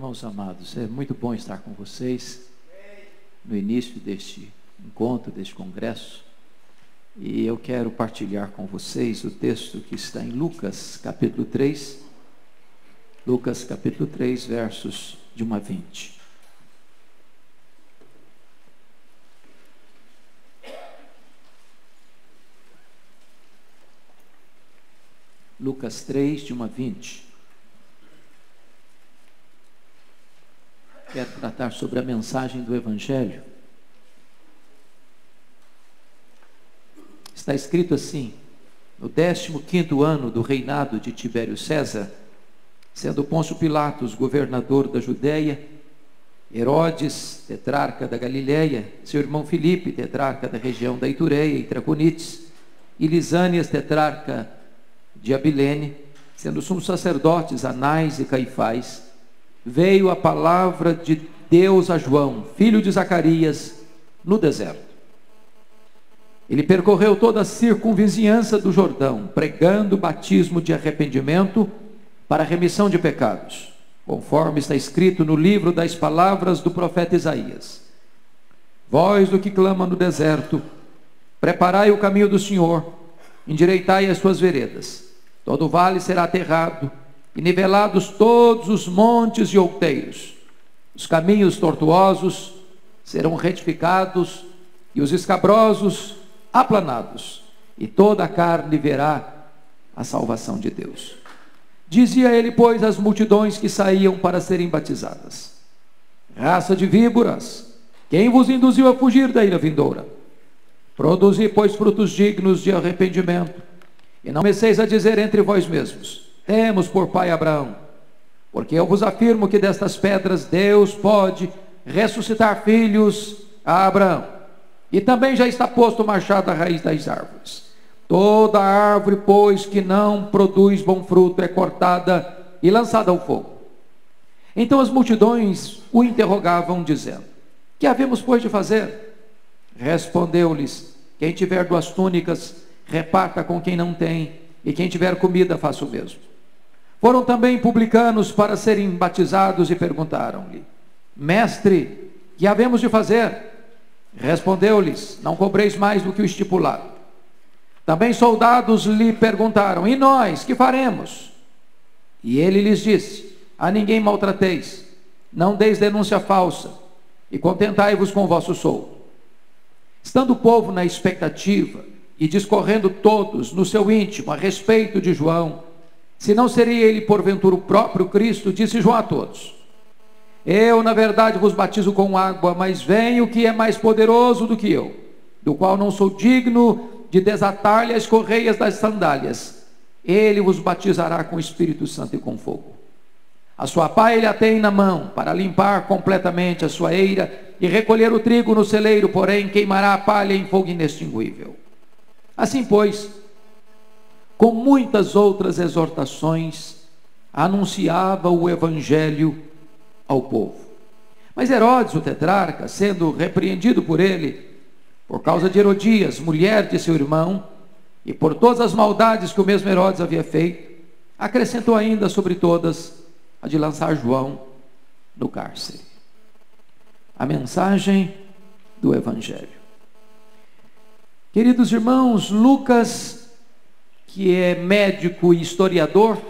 Irmãos amados, é muito bom estar com vocês no início deste encontro, deste congresso, e eu quero partilhar com vocês o texto que está em Lucas capítulo 3, versos de 1 a 20. Lucas 3, de 1 a 20. Quero tratar sobre a mensagem do Evangelho. Está escrito assim: no 15º ano do reinado de Tibério César, sendo Pôncio Pilatos governador da Judéia, Herodes, tetrarca da Galiléia, seu irmão Filipe, tetrarca da região da Itureia e Traconites, e Lisânias, tetrarca de Abilene, sendo sumos sacerdotes Anás e Caifás, veio a palavra de Deus a João, filho de Zacarias, no deserto. Ele percorreu toda a circunvizinhança do Jordão, pregando o batismo de arrependimento para a remissão de pecados, conforme está escrito no livro das palavras do profeta Isaías: voz do que clama no deserto, preparai o caminho do Senhor, endireitai as suas veredas. Todo vale será aterrado, e nivelados todos os montes e outeiros. Os caminhos tortuosos serão retificados, e os escabrosos aplanados, e toda a carne verá a salvação de Deus. Dizia ele, pois, às multidões que saíam para serem batizadas: raça de víboras, quem vos induziu a fugir da ira vindoura? Produzi, pois, frutos dignos de arrependimento, e não comeceis a dizer entre vós mesmos: temos por pai Abraão. Porque eu vos afirmo que destas pedras Deus pode ressuscitar filhos a Abraão. E também já está posto o machado à raiz das árvores. Toda árvore, pois, que não produz bom fruto é cortada e lançada ao fogo. Então as multidões o interrogavam, dizendo: que havemos, pois, de fazer? Respondeu-lhes: quem tiver 2 túnicas, reparta com quem não tem, e quem tiver comida, faça o mesmo. Foram também publicanos para serem batizados e perguntaram-lhe: mestre, que havemos de fazer? Respondeu-lhes: não cobreis mais do que o estipulado. Também soldados lhe perguntaram: e nós, que faremos? E ele lhes disse: a ninguém maltrateis, não deis denúncia falsa, e contentai-vos com o vosso soldo. Estando o povo na expectativa, e discorrendo todos no seu íntimo a respeito de João, se não seria ele porventura o próprio Cristo, disse João a todos: eu na verdade vos batizo com água, mas vem o que é mais poderoso do que eu, do qual não sou digno de desatar-lhe as correias das sandálias. Ele vos batizará com o Espírito Santo e com fogo. A sua pá ele a tem na mão, para limpar completamente a sua eira e recolher o trigo no celeiro, porém queimará a palha em fogo inextinguível. Assim, pois, com muitas outras exortações, anunciava o Evangelho ao povo. Mas Herodes, o tetrarca, sendo repreendido por ele, por causa de Herodias, mulher de seu irmão, e por todas as maldades que o mesmo Herodes havia feito, acrescentou ainda sobre todas a de lançar João no cárcere. A mensagem do Evangelho. Queridos irmãos, Lucas, que é médico e historiador,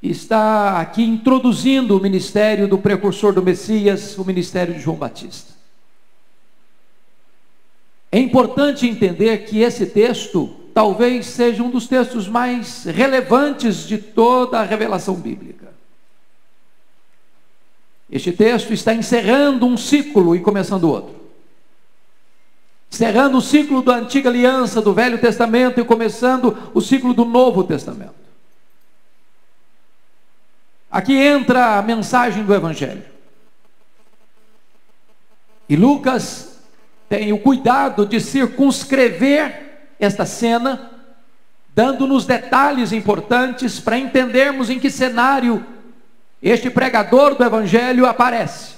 está aqui introduzindo o ministério do precursor do Messias, o ministério de João Batista. É importante entender que esse texto talvez seja um dos textos mais relevantes de toda a revelação bíblica. Este texto está encerrando um ciclo e começando outro. Encerrando o ciclo da antiga aliança, do Velho Testamento, e começando o ciclo do Novo Testamento. Aqui entra a mensagem do Evangelho. E Lucas tem o cuidado de circunscrever esta cena, dando-nos detalhes importantes para entendermos em que cenário este pregador do Evangelho aparece.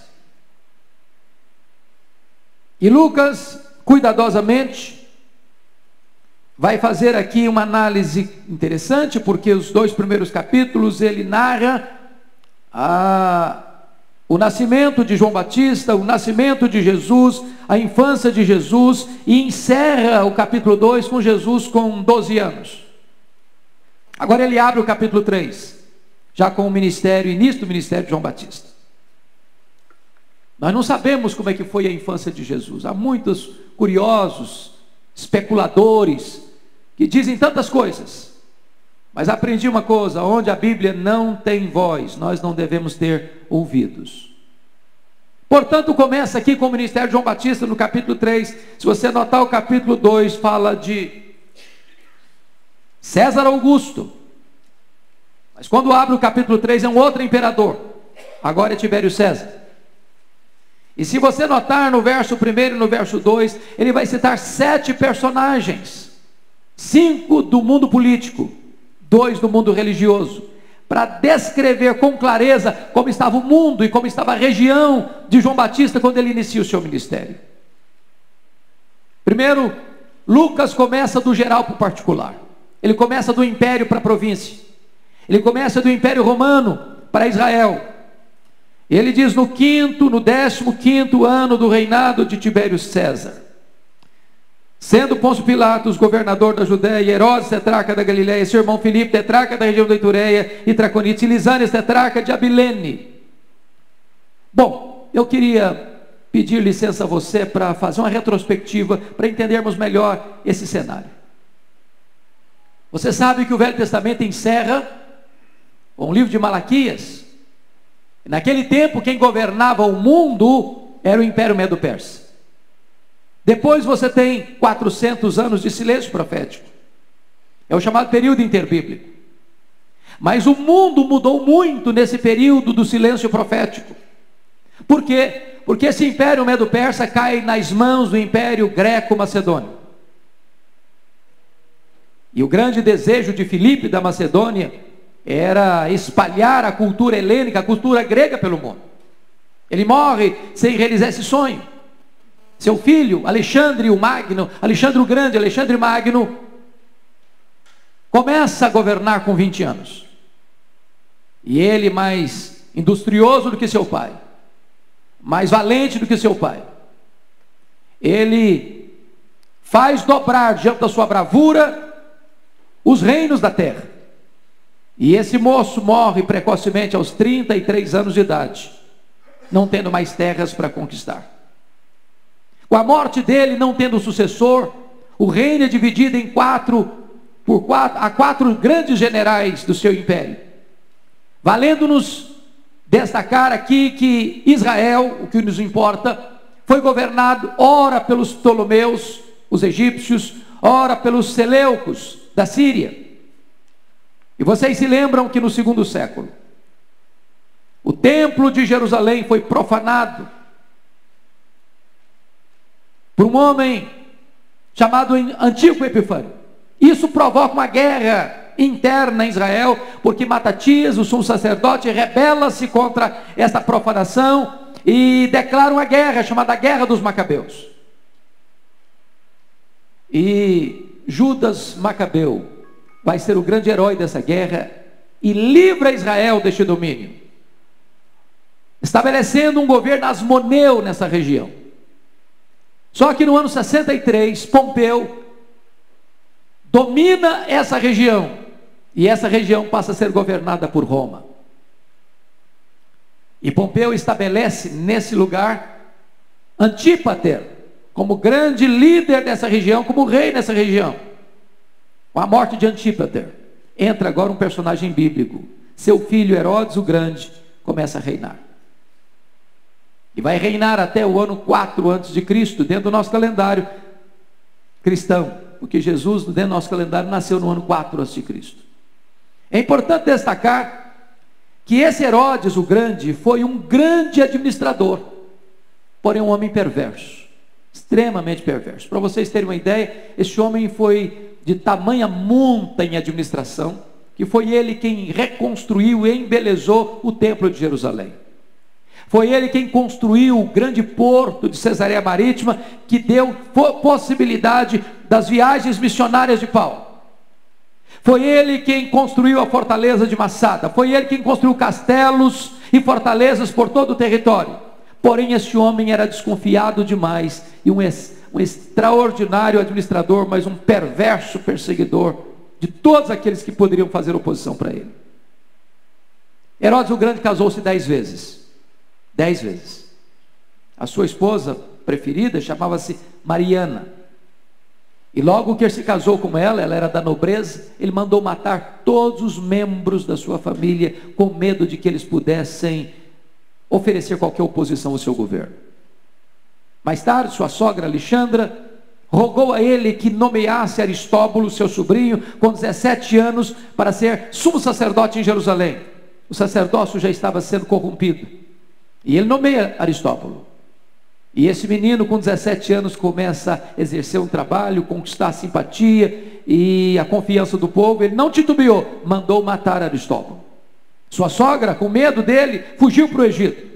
E Lucas, cuidadosamente, vai fazer aqui uma análise interessante, porque os 2 primeiros capítulos ele narra o nascimento de João Batista, o nascimento de Jesus, a infância de Jesus, e encerra o capítulo 2 com Jesus com 12 anos. Agora ele abre o capítulo 3, já com o início do ministério de João Batista. Nós não sabemos como é que foi a infância de Jesus. Há muitos curiosos, especuladores, que dizem tantas coisas. Mas aprendi uma coisa: onde a Bíblia não tem voz, nós não devemos ter ouvidos. Portanto, começa aqui com o ministério de João Batista no capítulo 3. Se você notar, o capítulo 2 fala de César Augusto. Mas quando abre o capítulo 3 é um outro imperador. Agora é Tibério César. E se você notar no verso 1 e no verso 2, ele vai citar 7 personagens. 5 do mundo político, 2 do mundo religioso, para descrever com clareza como estava o mundo e como estava a região de João Batista quando ele inicia o seu ministério. Primeiro, Lucas começa do geral para o particular. Ele começa do império para a província. Ele começa do império romano para Israel. Ele diz no 15º ano do reinado de Tibério César, sendo Pôncio Pilatos governador da Judéia, Herodes tetrarca da Galileia, seu irmão Filipe tetrarca da região da Itureia e Traconites, e Lisânias tetrarca de Abilene. Bom, eu queria pedir licença a você para fazer uma retrospectiva, para entendermos melhor esse cenário. Você sabe que o Velho Testamento encerra com o livro de Malaquias. Naquele tempo, quem governava o mundo era o Império Medo-Persa. Depois você tem 400 anos de silêncio profético. É o chamado período interbíblico. Mas o mundo mudou muito nesse período do silêncio profético. Por quê? Porque esse Império Medo-Persa cai nas mãos do Império Greco-Macedônio. E o grande desejo de Filipe da Macedônia era espalhar a cultura helênica, a cultura grega pelo mundo. Ele morre sem realizar esse sonho. Seu filho, Alexandre o Magno, Alexandre o Grande, Alexandre Magno, começa a governar com 20 anos. E ele, mais industrioso do que seu pai, mais valente do que seu pai, ele faz dobrar diante da sua bravura os reinos da terra. E esse moço morre precocemente aos 33 anos de idade, não tendo mais terras para conquistar. Com a morte dele, não tendo sucessor, o reino é dividido em quatro grandes generais do seu império. Valendo-nos destacar aqui que Israel, o que nos importa, foi governado ora pelos Ptolomeus, os egípcios, ora pelos Seleucos da Síria. E vocês se lembram que no 2º século, o templo de Jerusalém foi profanado por um homem chamado Antíoco Epifânio. Isso provoca uma guerra interna em Israel, porque Matatias, o sumo sacerdote, rebela-se contra essa profanação e declara uma guerra, chamada Guerra dos Macabeus. E Judas Macabeu vai ser o grande herói dessa guerra e livra Israel deste domínio, estabelecendo um governo asmoneu nessa região. Só que no ano 63, Pompeu domina essa região, e essa região passa a ser governada por Roma. E Pompeu estabelece nesse lugar Antípater como grande líder dessa região, como rei nessa região. Com a morte de Antípater, entra agora um personagem bíblico. Seu filho Herodes o Grande começa a reinar. E vai reinar até o ano 4 a.C., dentro do nosso calendário cristão. Porque Jesus, dentro do nosso calendário, nasceu no ano 4 a.C. É importante destacar que esse Herodes o Grande foi um grande administrador, porém um homem perverso, extremamente perverso. Para vocês terem uma ideia, esse homem foi de tamanha monta em administração, que foi ele quem reconstruiu e embelezou o templo de Jerusalém. Foi ele quem construiu o grande porto de Cesareia Marítima, que deu possibilidade das viagens missionárias de Paulo. Foi ele quem construiu a fortaleza de Massada. Foi ele quem construiu castelos e fortalezas por todo o território. Porém, este homem era desconfiado demais e um extraordinário administrador, mas um perverso perseguidor de todos aqueles que poderiam fazer oposição para ele. Herodes o Grande casou-se 10 vezes. 10 vezes. A sua esposa preferida chamava-se Mariana. E logo que ele se casou com ela era da nobreza, ele mandou matar todos os membros da sua família, com medo de que eles pudessem oferecer qualquer oposição ao seu governo. Mais tarde, sua sogra Alexandra rogou a ele que nomeasse Aristóbulo, seu sobrinho, com 17 anos, para ser sumo sacerdote em Jerusalém. O sacerdócio já estava sendo corrompido, e ele nomeia Aristóbulo. E esse menino com 17 anos começa a exercer um trabalho, conquistar a simpatia e a confiança do povo. Ele não titubeou, mandou matar Aristóbulo. Sua sogra, com medo dele, fugiu para o Egito.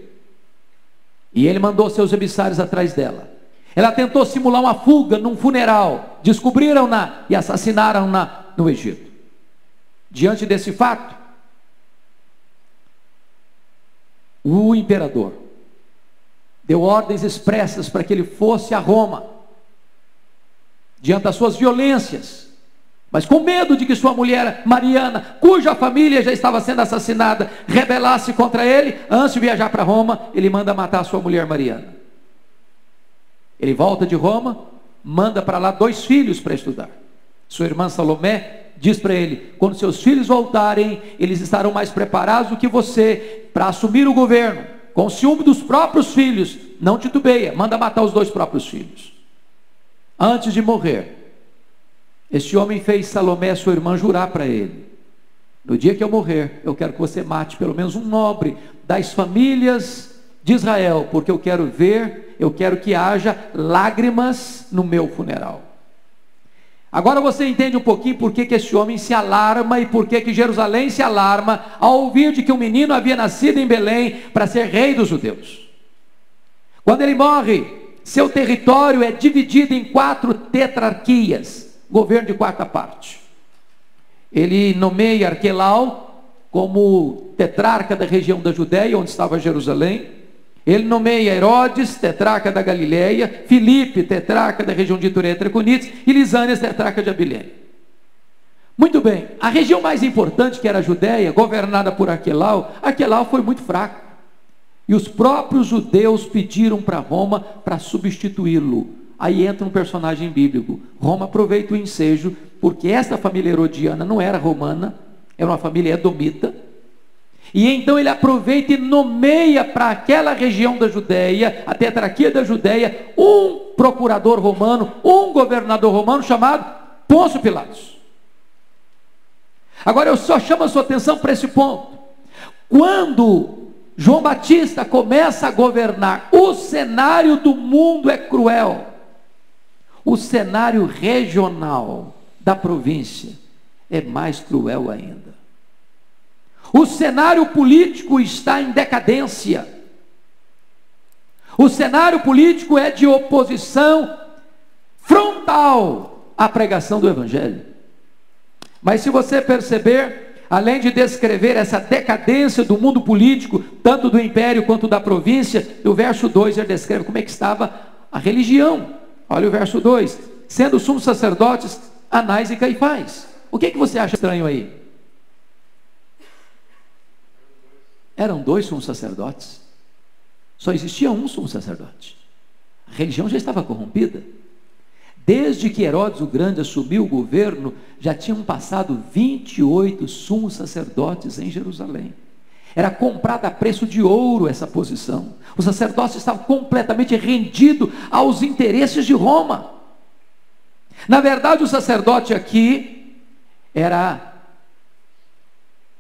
E ele mandou seus emissários atrás dela. Ela tentou simular uma fuga num funeral. Descobriram-na e assassinaram-na no Egito. Diante desse fato, o imperador deu ordens expressas para que ele fosse a Roma, diante das suas violências, mas com medo de que sua mulher Mariana, cuja família já estava sendo assassinada, rebelasse contra ele. Antes de viajar para Roma, ele manda matar sua mulher Mariana. Ele volta de Roma, manda para lá 2 filhos para estudar. Sua irmã Salomé diz para ele: quando seus filhos voltarem, eles estarão mais preparados do que você para assumir o governo. Com ciúme dos próprios filhos, não titubeia, manda matar os 2 próprios filhos. Antes de morrer, este homem fez Salomé, sua irmã, jurar para ele: no dia que eu morrer, eu quero que você mate pelo menos um nobre das famílias de Israel, porque eu quero que haja lágrimas no meu funeral. Agora você entende um pouquinho por que este homem se alarma e por que Jerusalém se alarma ao ouvir de que um menino havia nascido em Belém para ser rei dos judeus. Quando ele morre, seu território é dividido em 4 tetrarquias, governo de 4ª parte. Ele nomeia Arquelau como tetrarca da região da Judéia, onde estava Jerusalém. Ele nomeia Herodes, tetrarca da Galileia, Filipe, tetrarca da região de Itureia e Traconites, e Lisânias, tetrarca de Abilene. Muito bem, a região mais importante, que era a Judéia, governada por Arquelau foi muito fraco. E os próprios judeus pediram para Roma para substituí-lo. Aí entra um personagem bíblico. Roma aproveita o ensejo, porque esta família herodiana não era romana, era uma família edomita. E então ele aproveita e nomeia para aquela região da Judéia, a tetrarquia da Judéia, um procurador romano, um governador romano chamado Pôncio Pilatos. Agora eu só chamo a sua atenção para esse ponto. Quando João Batista começa a governar, o cenário do mundo é cruel. O cenário regional da província é mais cruel ainda. O cenário político está em decadência. O cenário político é de oposição frontal à pregação do Evangelho. Mas se você perceber, além de descrever essa decadência do mundo político, tanto do império quanto da província, no verso 2 ele descreve como é que estava a religião. Olha o verso 2: sendo sumos sacerdotes Anás e Caifás. O que você acha estranho aí? Eram 2 sumos sacerdotes. Só existia um sumo sacerdote. A religião já estava corrompida. Desde que Herodes o Grande assumiu o governo, já tinham passado 28 sumos sacerdotes em Jerusalém. Era comprada a preço de ouro essa posição. O sacerdócio estava completamente rendido aos interesses de Roma. Na verdade, o sacerdote aqui era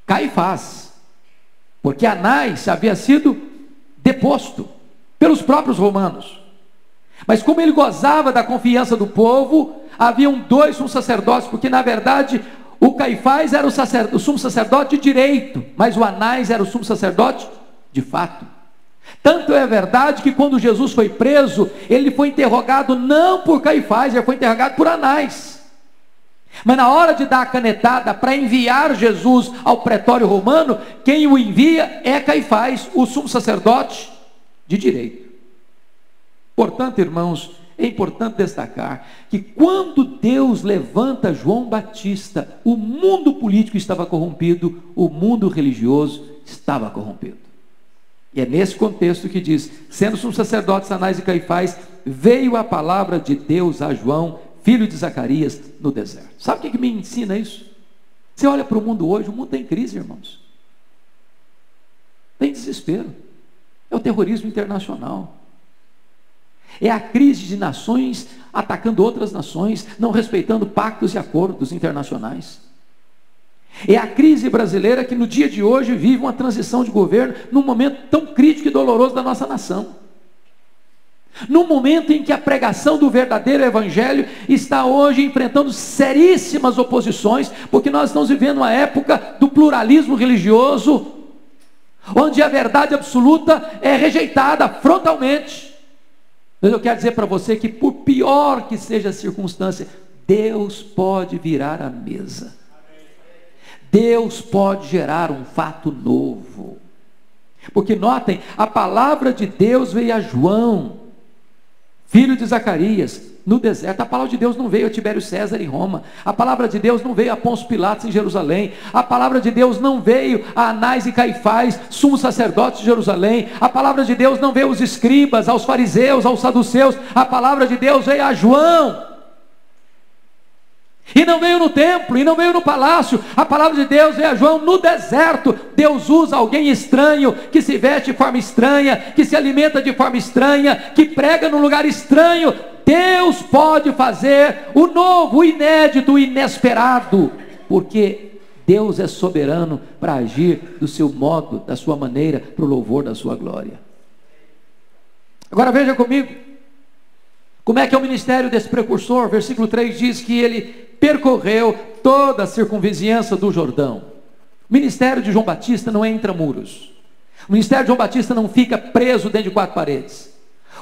Caifás, porque Anás havia sido deposto pelos próprios romanos. Mas como ele gozava da confiança do povo, haviam 2 sumos sacerdotes, porque na verdade o Caifás era o sumo sacerdote de direito, mas o Anás era o sumo sacerdote de fato. Tanto é verdade que quando Jesus foi preso, ele foi interrogado não por Caifás, ele foi interrogado por Anás. Mas na hora de dar a canetada para enviar Jesus ao pretório romano, quem o envia é Caifás, o sumo sacerdote de direito. Portanto, irmãos, é importante destacar que quando Deus levanta João Batista, o mundo político estava corrompido, o mundo religioso estava corrompido. E é nesse contexto que diz: sendo sumo sacerdotes Anás e Caifás, veio a palavra de Deus a João, filho de Zacarias, no deserto. Sabe o que me ensina isso? Você olha para o mundo hoje, o mundo está em crise, irmãos. Tem desespero. É o terrorismo internacional. É a crise de nações atacando outras nações, não respeitando pactos e acordos internacionais. É a crise brasileira que no dia de hoje vive uma transição de governo num momento tão crítico e doloroso da nossa nação. No momento em que a pregação do verdadeiro evangelho está hoje enfrentando seríssimas oposições, porque nós estamos vivendo uma época do pluralismo religioso, onde a verdade absoluta é rejeitada frontalmente. Mas eu quero dizer para você que, por pior que seja a circunstância, Deus pode virar a mesa. Deus pode gerar um fato novo. Porque notem, a palavra de Deus veio a João, filho de Zacarias, no deserto. A palavra de Deus não veio a Tibério César em Roma. A palavra de Deus não veio a Pôncio Pilatos em Jerusalém. A palavra de Deus não veio a Anás e Caifás, sumos sacerdotes de Jerusalém. A palavra de Deus não veio aos escribas, aos fariseus, aos saduceus. A palavra de Deus veio a João. E não veio no templo, e não veio no palácio. A palavra de Deus veio a João no deserto. Deus usa alguém estranho, que se veste de forma estranha, que se alimenta de forma estranha, que prega num lugar estranho. Deus pode fazer o novo, o inédito, o inesperado, porque Deus é soberano para agir do seu modo, da sua maneira, para o louvor da sua glória. Agora veja comigo, como é que é o ministério desse precursor? Versículo 3 diz que ele percorreu toda a circunvizinhança do Jordão. O ministério de João Batista não é intramuros. O ministério de João Batista não fica preso dentro de quatro paredes.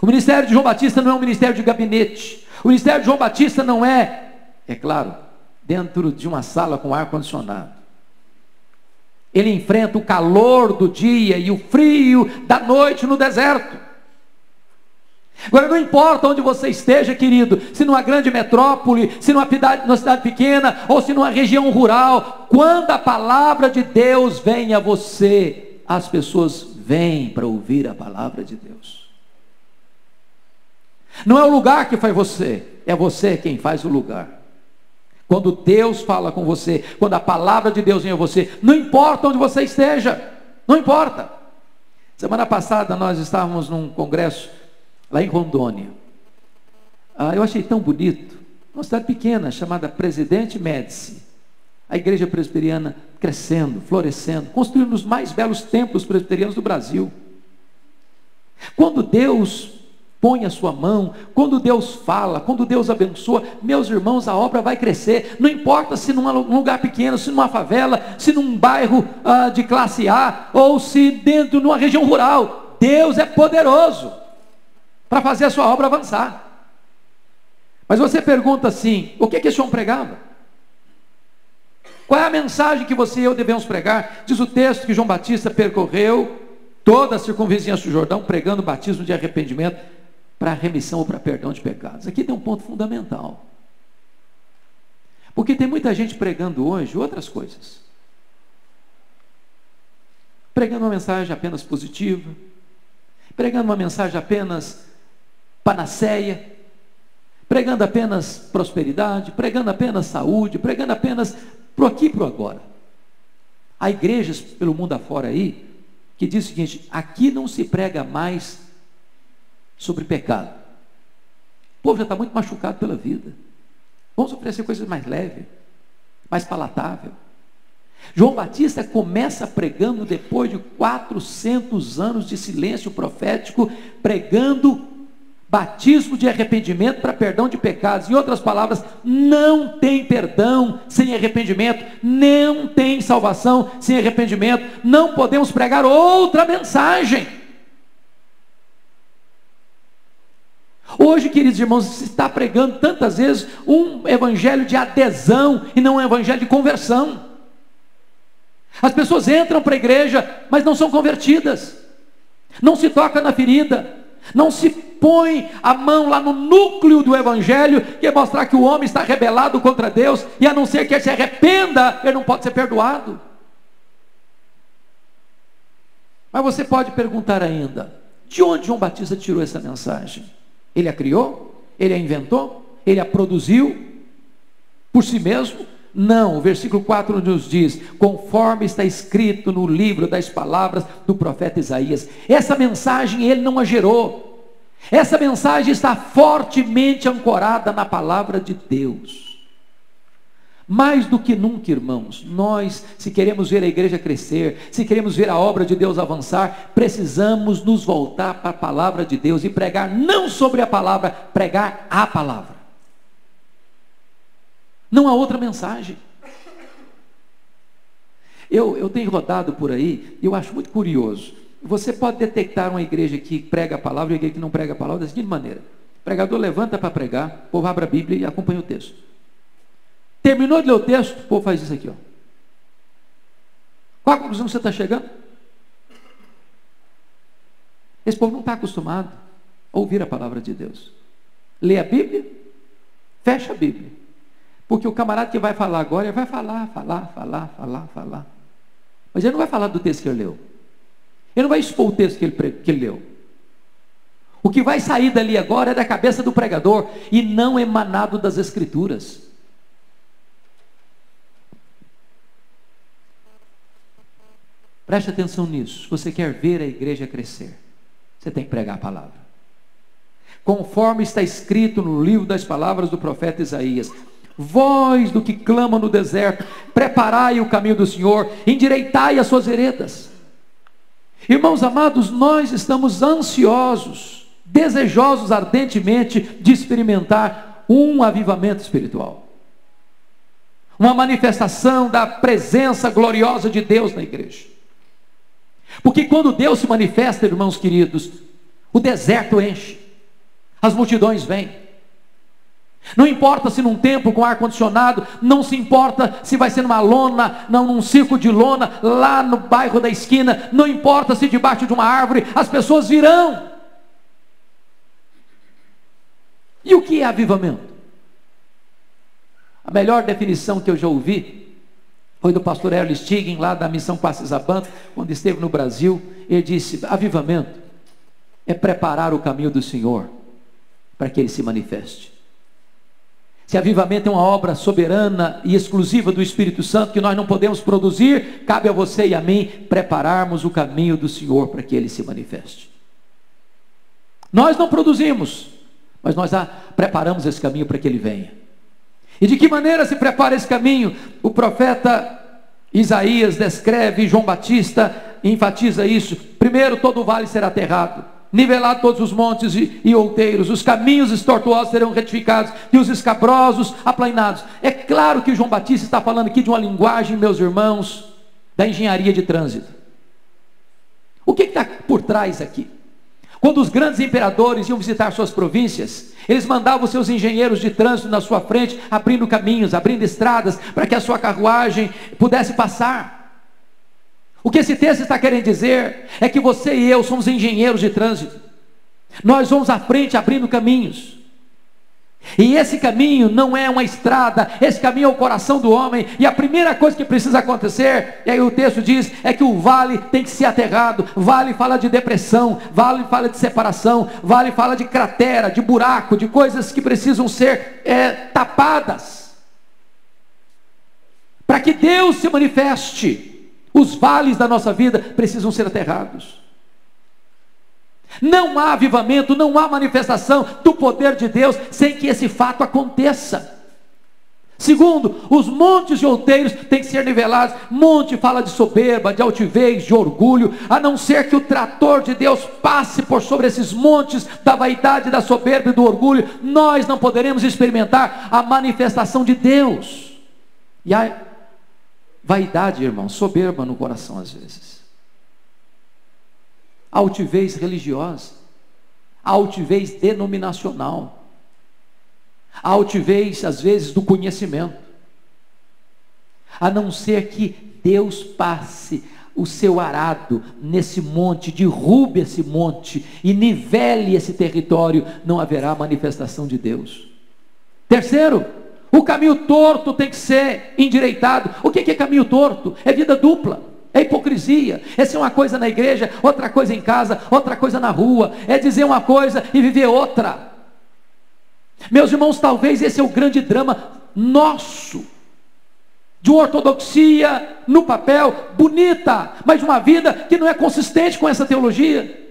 O ministério de João Batista não é um ministério de gabinete. O ministério de João Batista não é claro, dentro de uma sala com ar-condicionado. Ele enfrenta o calor do dia e o frio da noite no deserto. Agora, não importa onde você esteja, querido, se numa grande metrópole, se numa cidade pequena, ou se numa região rural, quando a palavra de Deus vem a você, as pessoas vêm para ouvir a palavra de Deus. Não é o lugar que faz você, é você quem faz o lugar. Quando Deus fala com você, quando a palavra de Deus vem a você, não importa onde você esteja, não importa. Semana passada nós estávamos num congresso lá em Rondônia. Eu achei tão bonito, uma cidade pequena chamada Presidente Médici. A igreja presbiteriana crescendo, florescendo, construindo os mais belos templos presbiterianos do Brasil. Quando Deus põe a sua mão, quando Deus fala, quando Deus abençoa, meus irmãos, a obra vai crescer. Não importa se num lugar pequeno, se numa favela, se num bairro de classe A, ou se dentro de uma região rural. Deus é poderoso para fazer a sua obra avançar. Mas você pergunta assim: o que esse João pregava? Qual é a mensagem que você e eu devemos pregar? Diz o texto que João Batista percorreu toda a circunvizinhança do Jordão, pregando o batismo de arrependimento para remissão ou para perdão de pecados. Aqui tem um ponto fundamental, porque tem muita gente pregando hoje outras coisas, pregando uma mensagem apenas positiva, pregando uma mensagem apenas panaceia, pregando apenas prosperidade, pregando apenas saúde, pregando apenas pro aqui e pro agora. Há igrejas pelo mundo afora aí que diz o seguinte: aqui não se prega mais sobre pecado. O povo já está muito machucado pela vida. Vamos oferecer coisas mais leves, mais palatável. João Batista começa pregando depois de 400 anos de silêncio profético, pregando batismo de arrependimento para perdão de pecados. Em outras palavras, não tem perdão sem arrependimento, não tem salvação sem arrependimento. Não podemos pregar outra mensagem. O Hoje, queridos irmãos, se está pregando tantas vezes um evangelho de adesão e não um evangelho de conversão. As pessoas entram para a igreja, mas não são convertidas, não se toca na ferida, não se põe a mão lá no núcleo do evangelho, que é mostrar que o homem está rebelado contra Deus, e a não ser que ele se arrependa, ele não pode ser perdoado. Mas você pode perguntar ainda, de onde João Batista tirou essa mensagem? Ele a criou? Ele a inventou? Ele a produziu por si mesmo? Não, o versículo 4 nos diz, conforme está escrito no livro das palavras do profeta Isaías. Essa mensagem ele não a gerou, essa mensagem está fortemente ancorada na palavra de Deus. Mais do que nunca, irmãos, nós, se queremos ver a igreja crescer, se queremos ver a obra de Deus avançar, precisamos nos voltar para a palavra de Deus e pregar não sobre a palavra, pregar a palavra. Não há outra mensagem. Eu tenho rodado por aí, e eu acho muito curioso. Você pode detectar uma igreja que prega a palavra e uma igreja que não prega a palavra da seguinte maneira: o pregador levanta para pregar, o povo abre a Bíblia e acompanha o texto. Terminou de ler o texto, o povo faz isso aqui, ó. Qual a conclusão que você está chegando? Esse povo não está acostumado a ouvir a palavra de Deus. Lê a Bíblia, fecha a Bíblia. Porque o camarada que vai falar agora, ele vai falar. Mas ele não vai falar do texto que ele leu. Ele não vai expor o texto que ele leu. O que vai sair dali agora é da cabeça do pregador e não emanado das Escrituras. Preste atenção nisso. Se você quer ver a igreja crescer, você tem que pregar a palavra. Conforme está escrito no livro das palavras do profeta Isaías: voz do que clama no deserto, preparai o caminho do Senhor, endireitai as suas veredas. Irmãos amados, nós estamos ansiosos, desejosos ardentemente de experimentar um avivamento espiritual, uma manifestação da presença gloriosa de Deus na igreja. Porque quando Deus se manifesta, irmãos queridos, o deserto enche, as multidões vêm. Não importa se num templo com ar-condicionado, não se importa se vai ser numa lona, não, num circo de lona, lá no bairro da esquina, não importa se debaixo de uma árvore, as pessoas virão. E o que é avivamento? A melhor definição que eu já ouvi foi do pastor Erle Stigen, lá da missão Quacisabanta, quando esteve no Brasil. Ele disse: avivamento é preparar o caminho do Senhor para que Ele se manifeste. Se avivamento é uma obra soberana e exclusiva do Espírito Santo, que nós não podemos produzir, cabe a você e a mim prepararmos o caminho do Senhor para que Ele se manifeste. Nós não produzimos, mas nós preparamos esse caminho para que Ele venha. E de que maneira se prepara esse caminho? O profeta Isaías descreve, João Batista enfatiza isso. Primeiro, todo o vale será aterrado, nivelado todos os montes e outeiros, os caminhos tortuosos serão retificados e os escabrosos aplainados. É claro que João Batista está falando aqui de uma linguagem, meus irmãos, da engenharia de trânsito. O que está por trás aqui? Quando os grandes imperadores iam visitar suas províncias, eles mandavam seus engenheiros de trânsito na sua frente, abrindo caminhos, abrindo estradas, para que a sua carruagem pudesse passar. O que esse texto está querendo dizer é que você e eu somos engenheiros de trânsito. Nós vamos à frente abrindo caminhos. E esse caminho não é uma estrada, esse caminho é o coração do homem. E a primeira coisa que precisa acontecer, e aí o texto diz, é que o vale tem que ser aterrado. Vale fala de depressão, vale fala de separação, vale fala de cratera, de buraco, de coisas que precisam ser tapadas para que Deus se manifeste. Os vales da nossa vida precisam ser aterrados. Não há avivamento, não há manifestação do poder de Deus sem que esse fato aconteça. Segundo, os montes e outeiros têm que ser nivelados. Monte fala de soberba, de altivez, de orgulho. A não ser que o trator de Deus passe por sobre esses montes da vaidade, da soberba e do orgulho, nós não poderemos experimentar a manifestação de Deus. E a vaidade, irmão, soberba no coração às vezes, altivez religiosa, a altivez denominacional, a altivez, às vezes, do conhecimento, a não ser que Deus passe o seu arado nesse monte, derrube esse monte e nivele esse território, não haverá manifestação de Deus. Terceiro, o caminho torto tem que ser endireitado. O que é caminho torto? É vida dupla, é hipocrisia, é ser uma coisa na igreja, outra coisa em casa, outra coisa na rua, é dizer uma coisa e viver outra. Meus irmãos, talvez esse é o grande drama nosso, de uma ortodoxia no papel, bonita, mas uma vida que não é consistente com essa teologia,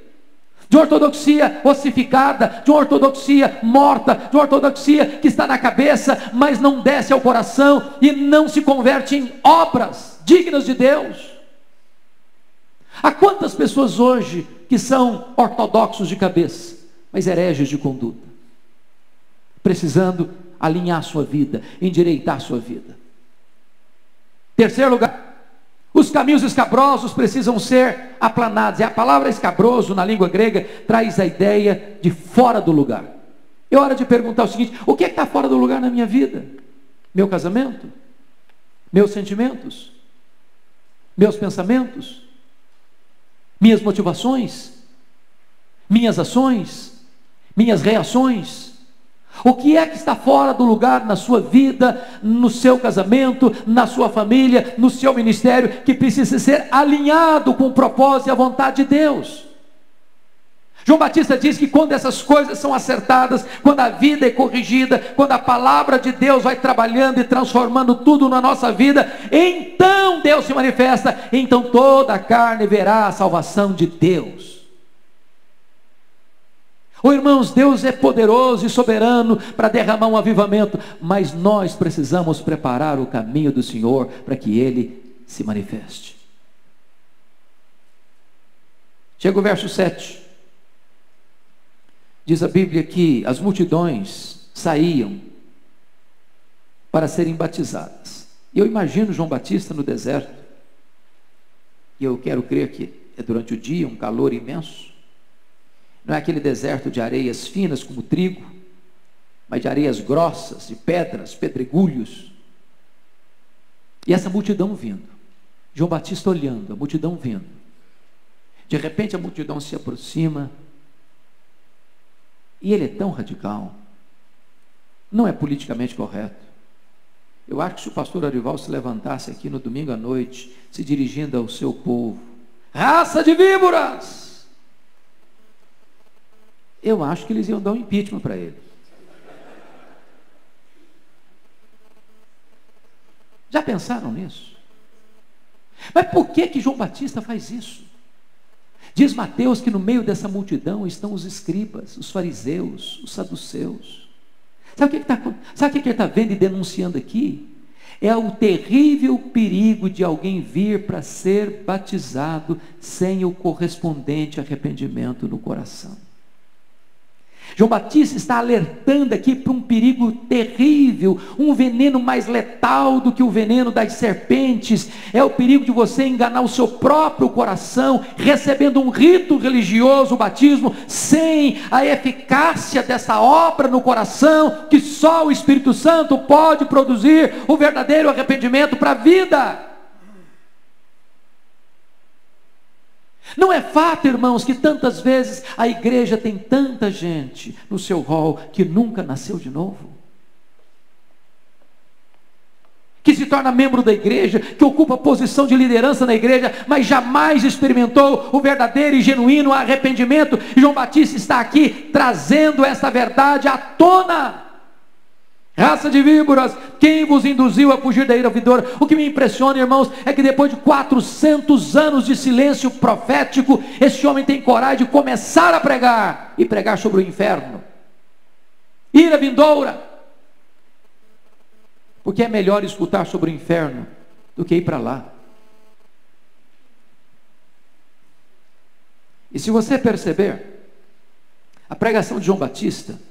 de uma ortodoxia ossificada, de uma ortodoxia morta, de uma ortodoxia que está na cabeça, mas não desce ao coração e não se converte em obras dignas de Deus. Há quantas pessoas hoje que são ortodoxos de cabeça, mas hereges de conduta, precisando alinhar sua vida, endireitar sua vida. Terceiro lugar, os caminhos escabrosos precisam ser aplanados. E a palavra escabroso na língua grega traz a ideia de fora do lugar. É hora de perguntar o seguinte: o que é que está fora do lugar na minha vida? Meu casamento? Meus sentimentos? Meus pensamentos? Minhas motivações? Minhas ações? Minhas reações? O que é que está fora do lugar na sua vida, no seu casamento, na sua família, no seu ministério, que precisa ser alinhado com o propósito e a vontade de Deus? João Batista diz que quando essas coisas são acertadas, quando a vida é corrigida, quando a palavra de Deus vai trabalhando e transformando tudo na nossa vida, então Deus se manifesta, então toda a carne verá a salvação de Deus. Oh, irmãos, Deus é poderoso e soberano para derramar um avivamento, mas nós precisamos preparar o caminho do Senhor para que Ele se manifeste. Chega o verso 7. Diz a Bíblia que as multidões saíam para serem batizadas. E eu imagino João Batista no deserto, e eu quero crer que é durante o dia, um calor imenso. Não é aquele deserto de areias finas como trigo, mas de areias grossas, de pedras, pedregulhos. E essa multidão vindo, João Batista olhando, a multidão vindo. De repente a multidão se aproxima, e ele é tão radical, não é politicamente correto. Eu acho que se o pastor Arival se levantasse aqui no domingo à noite, se dirigindo ao seu povo: raça de víboras! Eu acho que eles iam dar um impeachment para ele. Já pensaram nisso? Mas por que João Batista faz isso? Diz Mateus que no meio dessa multidão estão os escribas, os fariseus, os saduceus. Sabe o que ele está vendo e denunciando aqui? É o terrível perigo de alguém vir para ser batizado sem o correspondente arrependimento no coração. João Batista está alertando aqui para um perigo terrível, um veneno mais letal do que o veneno das serpentes. É o perigo de você enganar o seu próprio coração, recebendo um rito religioso, o batismo, sem a eficácia dessa obra no coração, que só o Espírito Santo pode produzir o verdadeiro arrependimento para a vida. Não é fato, irmãos, que tantas vezes a igreja tem tanta gente no seu hall que nunca nasceu de novo, que se torna membro da igreja, que ocupa posição de liderança na igreja, mas jamais experimentou o verdadeiro e genuíno arrependimento. E João Batista está aqui trazendo essa verdade à tona. Raça de víboras, quem vos induziu a fugir da ira vindoura? O que me impressiona, irmãos, é que depois de 400 anos de silêncio profético, este homem tem coragem de começar a pregar, e pregar sobre o inferno, ira vindoura, porque é melhor escutar sobre o inferno do que ir para lá. E se você perceber, a pregação de João Batista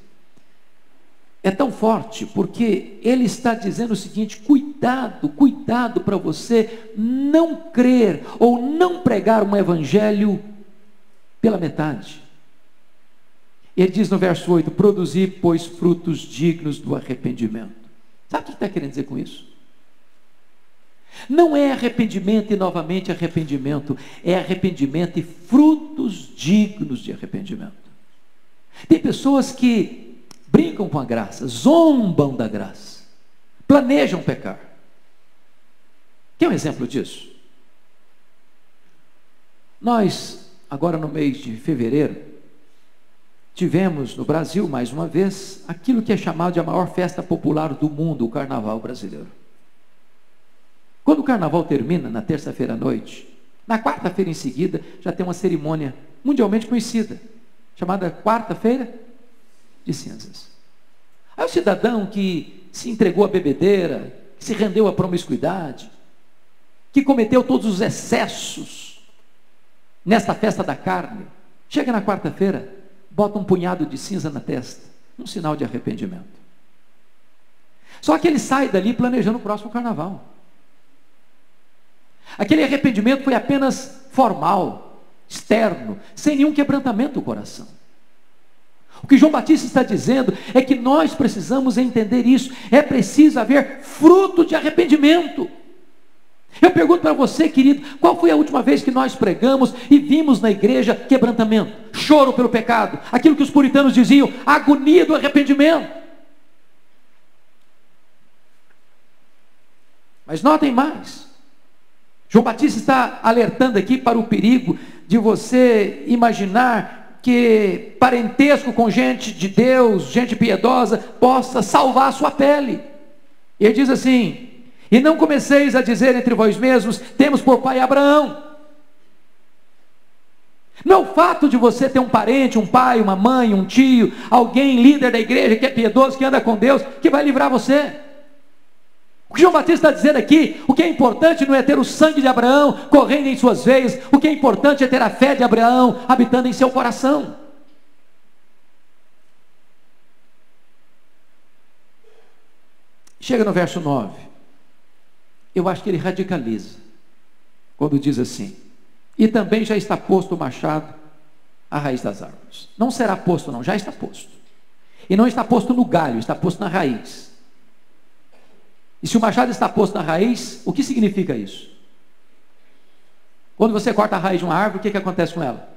é tão forte, porque ele está dizendo o seguinte: cuidado, cuidado para você não crer ou não pregar um evangelho pela metade. Ele diz no verso 8: produzi, pois, frutos dignos do arrependimento. Sabe o que está querendo dizer com isso? Não é arrependimento e novamente arrependimento, é arrependimento e frutos dignos de arrependimento. Tem pessoas que brincam com a graça, zombam da graça, planejam pecar. Quer um exemplo disso? Nós, agora no mês de fevereiro, tivemos no Brasil, mais uma vez, aquilo que é chamado de a maior festa popular do mundo, o Carnaval brasileiro. Quando o Carnaval termina, na terça-feira à noite, na quarta-feira em seguida, já tem uma cerimônia mundialmente conhecida, chamada Quarta-feira de Cinzas. Aí o cidadão que se entregou à bebedeira, que se rendeu à promiscuidade, que cometeu todos os excessos nesta festa da carne, chega na quarta-feira, bota um punhado de cinza na testa, um sinal de arrependimento. Só que ele sai dali planejando o próximo carnaval. Aquele arrependimento foi apenas formal, externo, sem nenhum quebrantamento do coração. O que João Batista está dizendo é que nós precisamos entender isso. É preciso haver fruto de arrependimento. Eu pergunto para você, querido, qual foi a última vez que nós pregamos e vimos na igreja quebrantamento, choro pelo pecado, aquilo que os puritanos diziam, agonia do arrependimento? Mas notem mais, João Batista está alertando aqui para o perigo de você imaginar que parentesco com gente de Deus, gente piedosa, possa salvar a sua pele. E ele diz assim: e não comeceis a dizer entre vós mesmos, temos por pai Abraão. Não é o fato de você ter um parente, um pai, uma mãe, um tio, alguém líder da igreja que é piedoso, que anda com Deus, que vai livrar você. O que João Batista está dizendo aqui, o que é importante não é ter o sangue de Abraão correndo em suas veias, o que é importante é ter a fé de Abraão habitando em seu coração. Chega no verso 9, eu acho que ele radicaliza, quando diz assim: e também já está posto o machado à raiz das árvores. Não será posto não, já está posto. E não está posto no galho, está posto na raiz. E se o machado está posto na raiz, o que significa isso? Quando você corta a raiz de uma árvore, o que acontece com ela?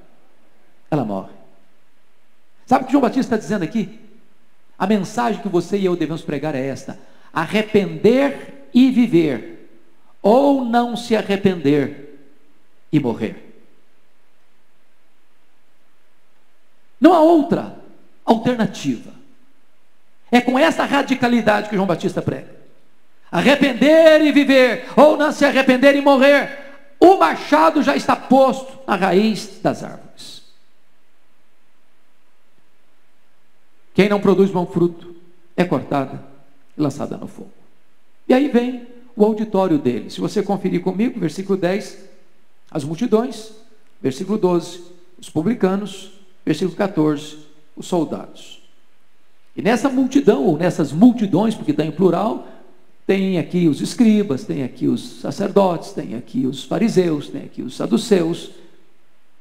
Ela morre. Sabe o que João Batista está dizendo aqui? A mensagem que você e eu devemos pregar é esta: arrepender e viver, ou não se arrepender e morrer. Não há outra alternativa. É com essa radicalidade que João Batista prega. Arrepender e viver, ou não se arrepender e morrer. O machado já está posto na raiz das árvores. Quem não produz bom fruto é cortada e lançada no fogo. E aí vem o auditório dele. Se você conferir comigo, versículo 10, as multidões, versículo 12, os publicanos, versículo 14, os soldados. E nessa multidão, ou nessas multidões, porque está em plural, tem aqui os escribas, tem aqui os sacerdotes, tem aqui os fariseus, tem aqui os saduceus,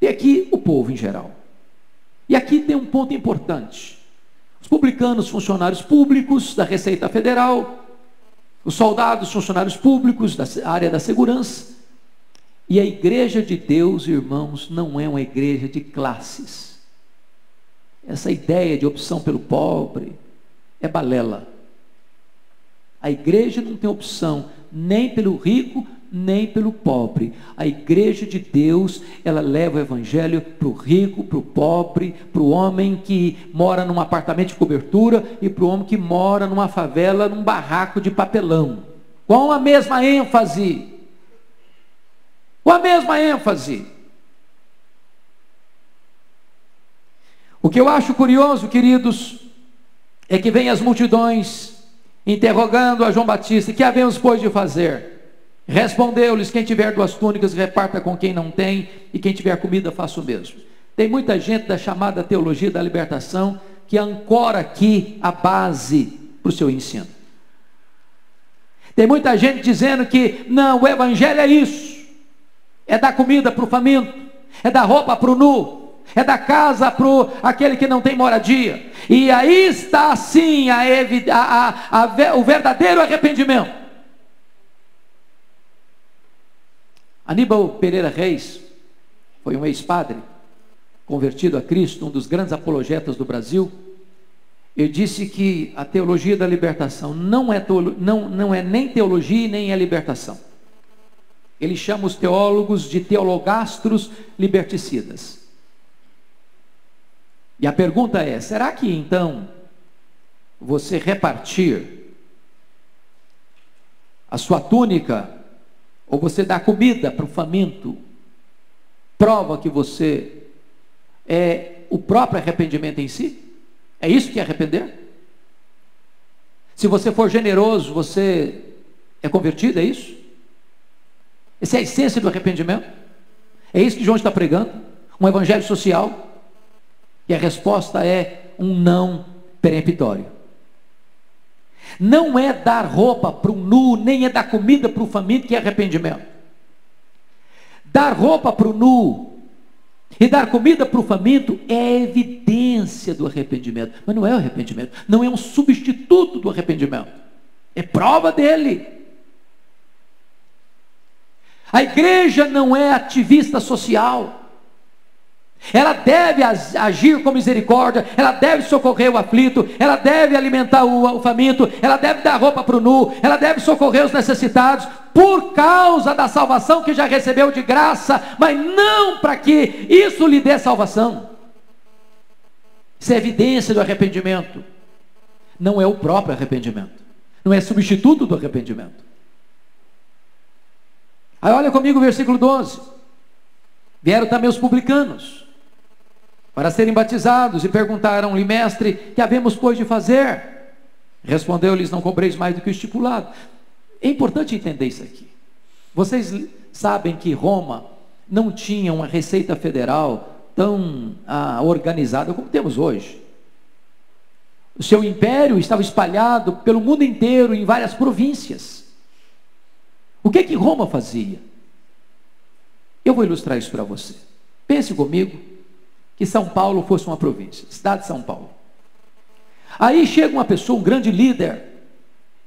tem aqui o povo em geral. E aqui tem um ponto importante: os publicanos, funcionários públicos da Receita Federal, os soldados, funcionários públicos da área da segurança. E a igreja de Deus, irmãos, não é uma igreja de classes. Essa ideia de opção pelo pobre é balela. A igreja não tem opção nem pelo rico, nem pelo pobre. A igreja de Deus, ela leva o evangelho para o rico, para o pobre, para o homem que mora num apartamento de cobertura e para o homem que mora numa favela, num barraco de papelão. Com a mesma ênfase. Com a mesma ênfase. O que eu acho curioso, queridos, é que vem as multidões interrogando a João Batista: que havemos, pois, de fazer? Respondeu-lhes: quem tiver 2 túnicas, reparta com quem não tem, e quem tiver comida, faça o mesmo. Tem muita gente da chamada teologia da libertação que ancora aqui a base para o seu ensino. Tem muita gente dizendo que não, o evangelho é isso, é dar comida para o faminto, é dar roupa para o nu, é dar casa para aquele que não tem moradia. E aí está sim o verdadeiro arrependimento. Aníbal Pereira Reis foi um ex-padre convertido a Cristo, um dos grandes apologetas do Brasil. Ele disse que a teologia da libertação não é nem teologia e nem é libertação. Ele chama os teólogos de teologastros liberticidas. E a pergunta é: será que então você repartir a sua túnica, ou você dar comida para o faminto, prova que você é o próprio arrependimento em si? É isso que é arrepender? Se você for generoso, você é convertido, é isso? Essa é a essência do arrependimento? É isso que João está pregando? Um evangelho social? E a resposta é um não peremptório. Não é dar roupa para o nu, nem é dar comida para o faminto que é arrependimento. Dar roupa para o nu e dar comida para o faminto é evidência do arrependimento, mas não é o arrependimento, não é um substituto do arrependimento, é prova dele. A igreja não é ativista social. Ela deve agir com misericórdia, ela deve socorrer o aflito, ela deve alimentar o faminto, ela deve dar roupa para o nu, ela deve socorrer os necessitados, por causa da salvação que já recebeu de graça, mas não para que isso lhe dê salvação. Isso é evidência do arrependimento, não é o próprio arrependimento, não é substituto do arrependimento. Aí olha comigo o versículo 12. Vieram também os publicanos para serem batizados e perguntaram-lhe: mestre, que havemos pois de fazer? Respondeu-lhes: não cobreis mais do que o estipulado. É importante entender isso aqui. Vocês sabem que Roma não tinha uma receita federal tão organizada como temos hoje. O seu império estava espalhado pelo mundo inteiro, em várias províncias. O que Roma fazia? Eu vou ilustrar isso para você. Pense comigo que São Paulo fosse uma província, cidade de São Paulo. Aí chega uma pessoa, um grande líder,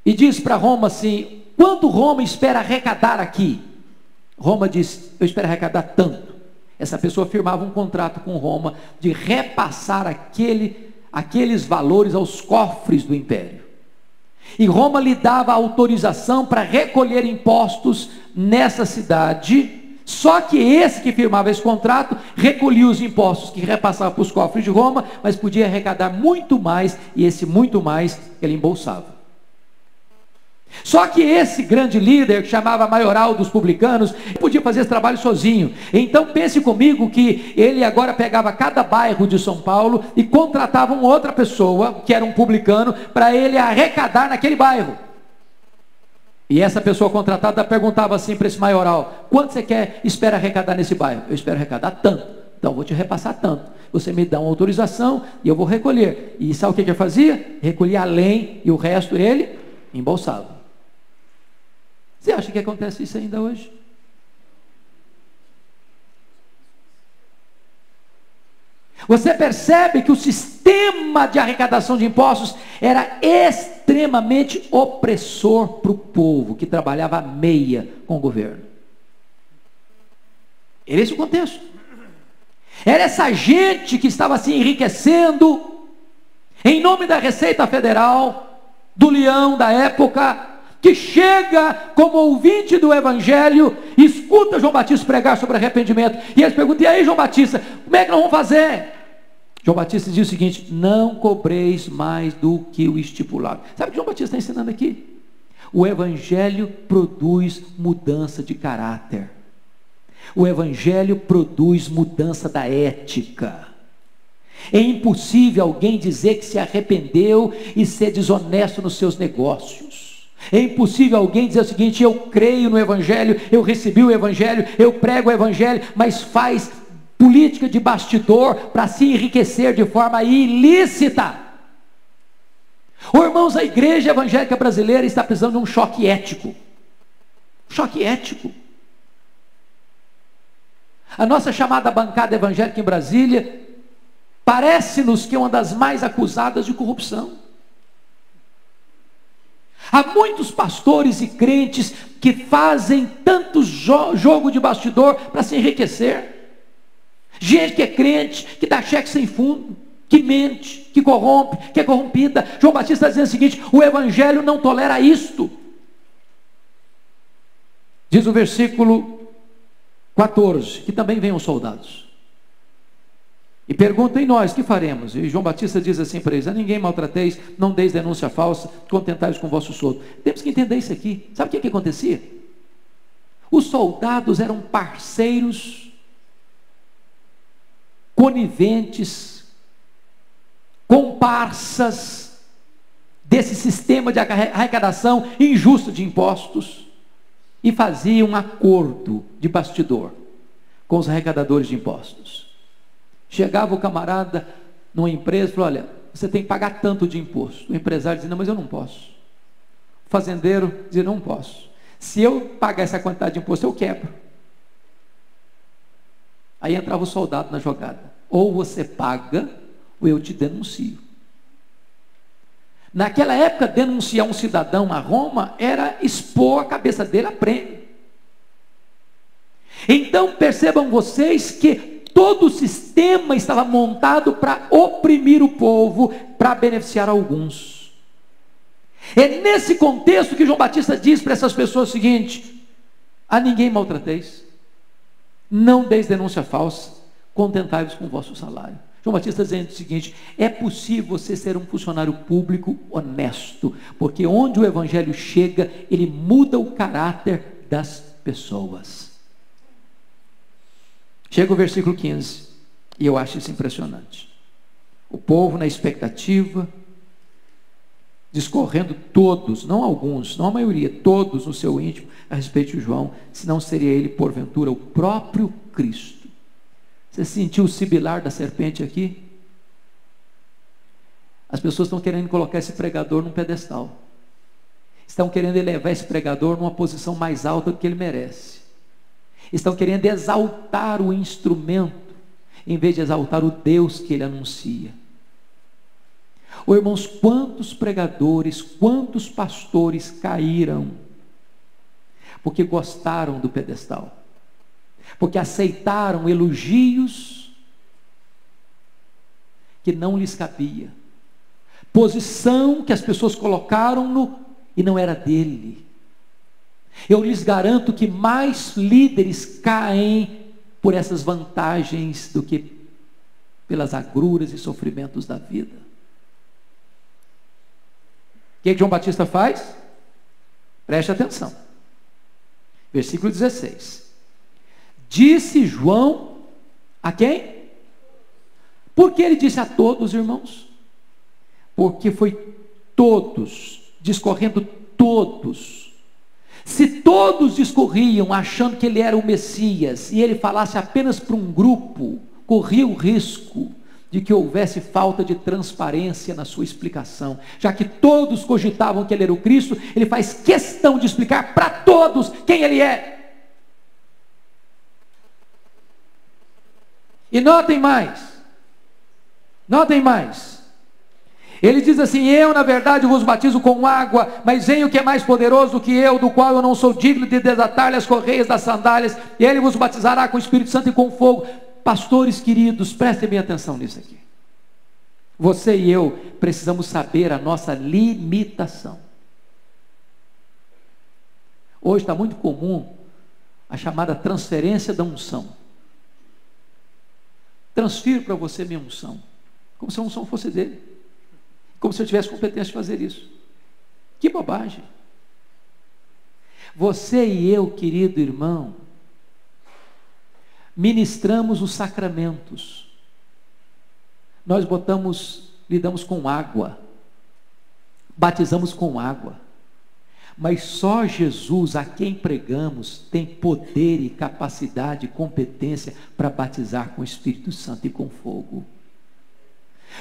e diz para Roma assim: quanto Roma espera arrecadar aqui? Roma diz: eu espero arrecadar tanto. Essa pessoa firmava um contrato com Roma de repassar aqueles valores aos cofres do império. E Roma lhe dava autorização para recolher impostos nessa cidade. Só que esse que firmava esse contrato recolhia os impostos que repassava para os cofres de Roma, mas podia arrecadar muito mais, e esse muito mais ele embolsava. Só que esse grande líder, que chamava maioral dos publicanos, podia fazer esse trabalho sozinho. Então pense comigo que ele agora pegava cada bairro de São Paulo e contratava uma outra pessoa, que era um publicano, para ele arrecadar naquele bairro. E essa pessoa contratada perguntava assim para esse maioral: quanto você espera arrecadar nesse bairro? Eu espero arrecadar tanto, então eu vou te repassar tanto. Você me dá uma autorização e eu vou recolher. E sabe o que ele fazia? Recolhia além, e o resto ele embolsava. Você acha que acontece isso ainda hoje? Você percebe que o sistema de arrecadação de impostos era extremamente opressor para o povo que trabalhava à meia com o governo. Era esse o contexto. Era essa gente que estava se enriquecendo em nome da Receita Federal, do leão da época, que chega como ouvinte do Evangelho, escuta João Batista pregar sobre arrependimento, e eles perguntam: e aí, João Batista, como é que nós vamos fazer? João Batista diz o seguinte: não cobreis mais do que o estipulado. Sabe o que João Batista está ensinando aqui? O Evangelho produz mudança de caráter. O Evangelho produz mudança da ética. É impossível alguém dizer que se arrependeu e ser desonesto nos seus negócios. É impossível alguém dizer o seguinte: eu creio no Evangelho, eu recebi o Evangelho, eu prego o Evangelho, mas faz política de bastidor para se enriquecer de forma ilícita. Irmãos, a igreja evangélica brasileira está precisando de um choque ético. Choque ético. A nossa chamada bancada evangélica em Brasília parece-nos que é uma das mais acusadas de corrupção. Há muitos pastores e crentes que fazem tanto jogo de bastidor para se enriquecer. Gente que é crente, que dá cheque sem fundo, que mente, que corrompe, que é corrompida. João Batista está dizendo o seguinte: o evangelho não tolera isto. Diz o versículo 14, que também venham soldados e perguntam: e nós, que faremos? E João Batista diz assim para eles: a ninguém maltrateis, não deis denúncia falsa, contentai-vos com o vosso soldo. Temos que entender isso aqui. Sabe o que acontecia? Os soldados eram parceiros, coniventes, comparsas desse sistema de arrecadação injusta de impostos, e faziam um acordo de bastidor com os arrecadadores de impostos. Chegava o camarada numa empresa e falou: olha, você tem que pagar tanto de imposto. O empresário dizia: não, mas eu não posso. O fazendeiro dizia: não posso. Se eu pagar essa quantidade de imposto, eu quebro. Aí entrava o soldado na jogada: ou você paga, ou eu te denuncio. Naquela época, denunciar um cidadão a Roma era expor a cabeça dele a prêmio. Então percebam vocês que todo o sistema estava montado para oprimir o povo, para beneficiar alguns. É nesse contexto que João Batista diz para essas pessoas o seguinte: a ninguém maltrateis, não deis denúncia falsa, contentai-vos com o vosso salário. João Batista dizendo o seguinte: é possível você ser um funcionário público honesto, porque onde o evangelho chega, ele muda o caráter das pessoas. Chega o versículo 15, e eu acho isso impressionante. O povo na expectativa, discorrendo todos, não alguns, não a maioria, todos no seu íntimo, a respeito de João, se não seria ele porventura o próprio Cristo. Você sentiu o sibilar da serpente aqui? As pessoas estão querendo colocar esse pregador num pedestal, estão querendo elevar esse pregador numa posição mais alta do que ele merece, estão querendo exaltar o instrumento, em vez de exaltar o Deus que ele anuncia. Oh, irmãos, quantos pregadores, quantos pastores caíram, porque gostaram do pedestal, porque aceitaram elogios que não lhes cabia, posição que as pessoas colocaram-no e não era dele. Eu lhes garanto que mais líderes caem por essas vantagens do que pelas agruras e sofrimentos da vida. O que João Batista faz? Preste atenção. Versículo 16. Disse João a quem? Por que ele disse a todos, irmãos? Porque foi todos, discorrendo todos. Se todos discorriam achando que ele era o Messias, e ele falasse apenas para um grupo, corria o risco de que houvesse falta de transparência na sua explicação. Já que todos cogitavam que ele era o Cristo, ele faz questão de explicar para todos quem ele é. E notem mais, ele diz assim: eu na verdade vos batizo com água, mas vem o que é mais poderoso do que eu, do qual eu não sou digno de desatar-lhe as correias das sandálias, e ele vos batizará com o Espírito Santo e com fogo. Pastores queridos, prestem bem atenção nisso aqui. Você e eu precisamos saber a nossa limitação. Hoje está muito comum a chamada transferência da unção. Transfiro para você minha unção, como se a unção fosse dele, como se eu tivesse competência de fazer isso. Que bobagem. Você e eu, querido irmão, ministramos os sacramentos. Nós lidamos com água, batizamos com água, mas só Jesus, a quem pregamos, tem poder e capacidade e competência para batizar com o Espírito Santo e com fogo.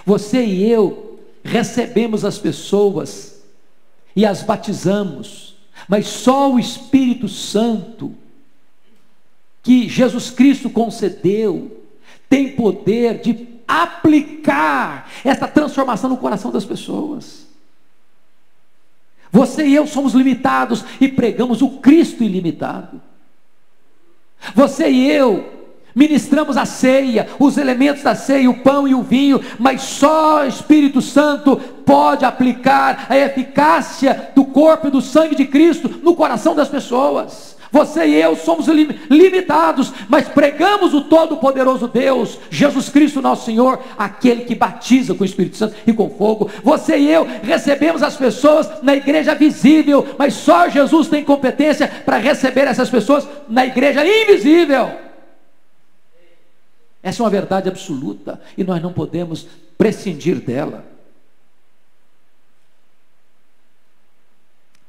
Você e eu recebemos as pessoas e as batizamos, mas só o Espírito Santo que Jesus Cristo concedeu tem poder de aplicar essa transformação no coração das pessoas. Você e eu somos limitados e pregamos o Cristo ilimitado. Você e eu ministramos a ceia, os elementos da ceia, o pão e o vinho, mas só o Espírito Santo pode aplicar a eficácia do corpo e do sangue de Cristo no coração das pessoas. Você e eu somos limitados, mas pregamos o todo-poderoso Deus, Jesus Cristo nosso Senhor, aquele que batiza com o Espírito Santo e com fogo. Você e eu recebemos as pessoas na igreja visível, mas só Jesus tem competência para receber essas pessoas na igreja invisível. Essa é uma verdade absoluta e nós não podemos prescindir dela.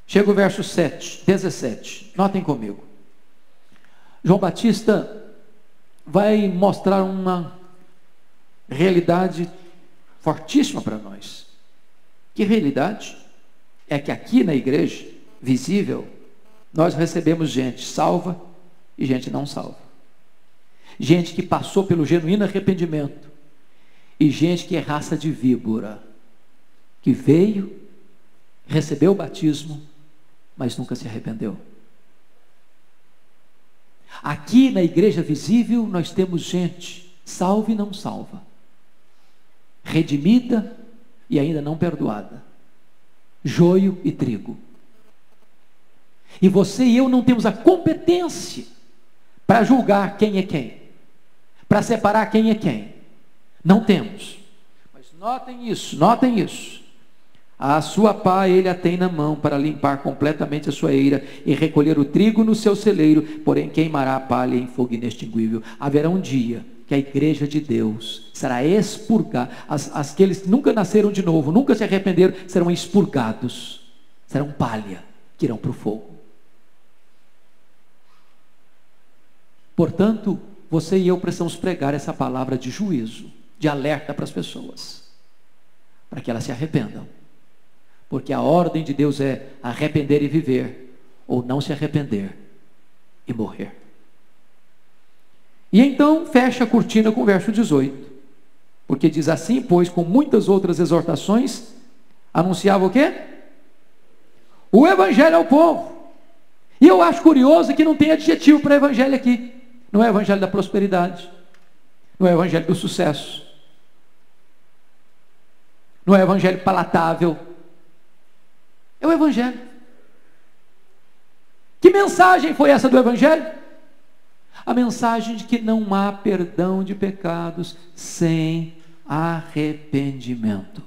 Chega o verso 17. Notem comigo. João Batista vai mostrar uma realidade fortíssima para nós. Que realidade? É que aqui na igreja, visível, nós recebemos gente salva e gente não salva. Gente que passou pelo genuíno arrependimento e gente que é raça de víbora, que veio, recebeu o batismo, mas nunca se arrependeu. Aqui na igreja visível nós temos gente salva e não salva, redimida e ainda não perdoada, joio e trigo. E você e eu não temos a competência para julgar quem é quem, para separar quem é quem. Não temos. Mas notem isso. A sua pá ele a tem na mão para limpar completamente a sua eira e recolher o trigo no seu celeiro, porém queimará a palha em fogo inextinguível. Haverá um dia que a igreja de Deus será expurgada. Aqueles que nunca nasceram de novo, nunca se arrependeram, serão expurgados, serão palha que irão para o fogo. Portanto, você e eu precisamos pregar essa palavra de juízo, de alerta para as pessoas, para que elas se arrependam. Porque a ordem de Deus é arrepender e viver, ou não se arrepender e morrer. E então fecha a cortina com o verso 18. Porque diz assim, pois com muitas outras exortações, anunciava o quê? O evangelho ao povo. E eu acho curioso que não tem adjetivo para evangelho aqui. Não é evangelho da prosperidade, não é evangelho do sucesso, não é evangelho palatável. É o evangelho. Que mensagem foi essa do evangelho? A mensagem de que não há perdão de pecados sem arrependimento.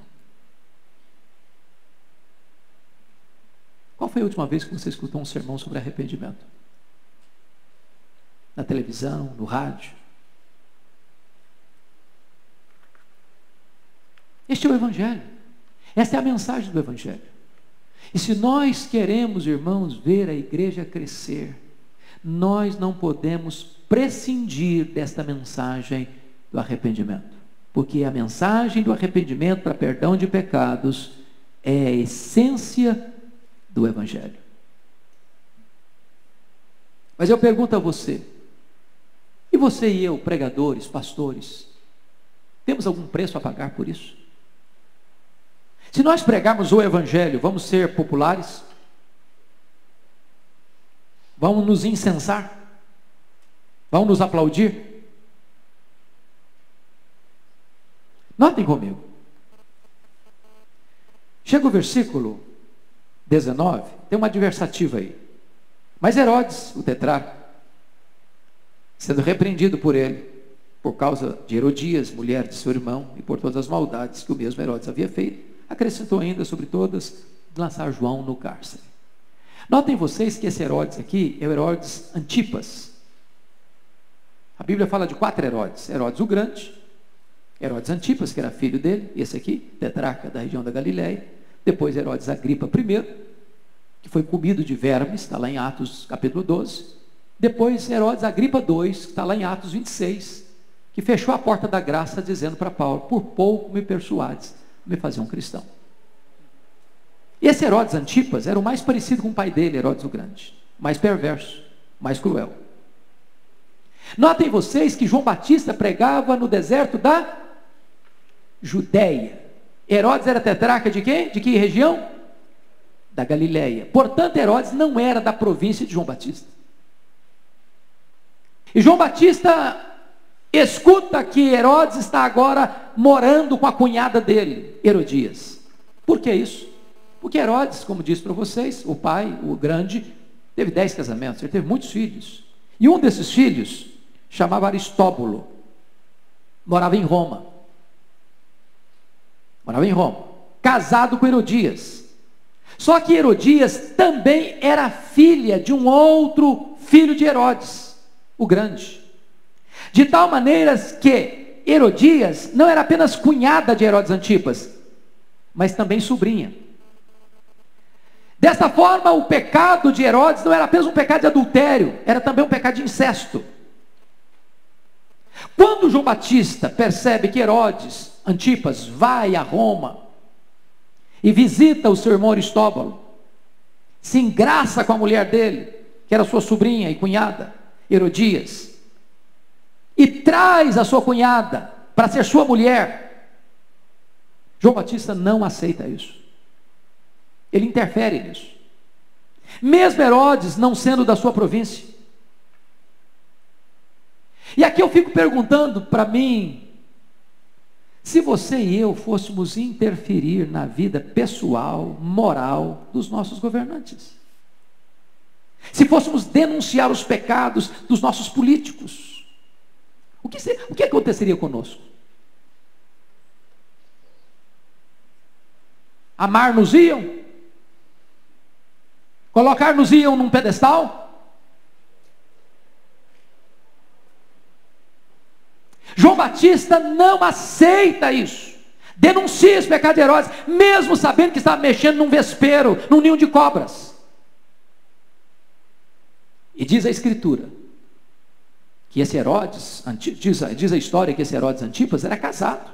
Qual foi a última vez que você escutou um sermão sobre arrependimento? Na televisão, no rádio? Este é o evangelho. Essa é a mensagem do evangelho. E se nós queremos, irmãos, ver a igreja crescer, nós não podemos prescindir desta mensagem do arrependimento. Porque a mensagem do arrependimento para perdão de pecados é a essência do evangelho. Mas eu pergunto a você, e você e eu, pregadores, pastores, temos algum preço a pagar por isso? Se nós pregarmos o evangelho, vamos ser populares? Vamos nos incensar? Vamos nos aplaudir? Notem comigo. Chega o versículo 19, tem uma adversativa aí. Mas Herodes, o tetrarca, sendo repreendido por ele, por causa de Herodias, mulher de seu irmão, e por todas as maldades que o mesmo Herodes havia feito, acrescentou ainda sobre todas, lançar João no cárcere. Notem vocês que esse Herodes aqui é o Herodes Antipas. A Bíblia fala de 4 Herodes: Herodes o Grande, Herodes Antipas, que era filho dele, esse aqui, tetrarca da região da Galileia. Depois Herodes Agripa I, que foi comido de vermes, está lá em Atos capítulo 12. Depois Herodes Agripa II, que está lá em Atos 26, que fechou a porta da graça dizendo para Paulo: por pouco me persuades me fazer um cristão. E esse Herodes Antipas era o mais parecido com o pai dele, Herodes o Grande, mais perverso, mais cruel. Notem vocês que João Batista pregava no deserto da Judéia. Herodes era tetrarca de quem? De que região? Da Galileia. Portanto, Herodes não era da província de João Batista. E João Batista escuta que Herodes está agora morando com a cunhada dele, Herodias. Por que isso? Porque Herodes, como disse para vocês, o pai, o grande, teve 10 casamentos, ele teve muitos filhos. E um desses filhos chamava Aristóbulo, morava em Roma. Casado com Herodias. Só que Herodias também era filha de um outro filho de Herodes, o grande. De tal maneira que Herodias não era apenas cunhada de Herodes Antipas, mas também sobrinha. Desta forma, o pecado de Herodes não era apenas um pecado de adultério, era também um pecado de incesto. Quando João Batista percebe que Herodes Antipas vai a Roma e visita o seu irmão Aristóbulo, se engraça com a mulher dele, que era sua sobrinha e cunhada, Herodias, e traz a sua cunhada para ser sua mulher, João Batista não aceita isso. Ele interfere nisso. Mesmo Herodes não sendo da sua província. E aqui eu fico perguntando para mim, se você e eu fôssemos interferir na vida pessoal, moral dos nossos governantes. Se fôssemos denunciar os pecados dos nossos políticos, o que aconteceria conosco? Amar-nos-iam? Colocar-nos-iam num pedestal? João Batista não aceita isso. Denuncia esse pecado de Herodes, mesmo sabendo que estava mexendo num vespeiro, num ninho de cobras. E diz a Escritura que esse Herodes, diz a história que esse Herodes Antipas era casado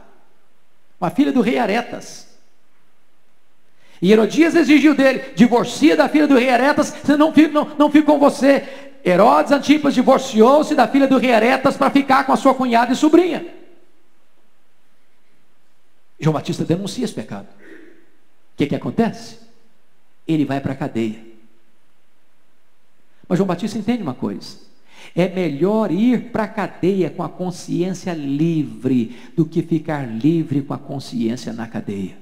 com a filha do rei Aretas. E Herodias exigiu dele: divorcia da filha do rei Aretas, senão não fico com você. Herodes Antipas divorciou-se da filha do rei Aretas para ficar com a sua cunhada e sobrinha. João Batista denuncia esse pecado. O que acontece? Ele vai para a cadeia. Mas João Batista entende uma coisa: é melhor ir para a cadeia com a consciência livre do que ficar livre com a consciência na cadeia.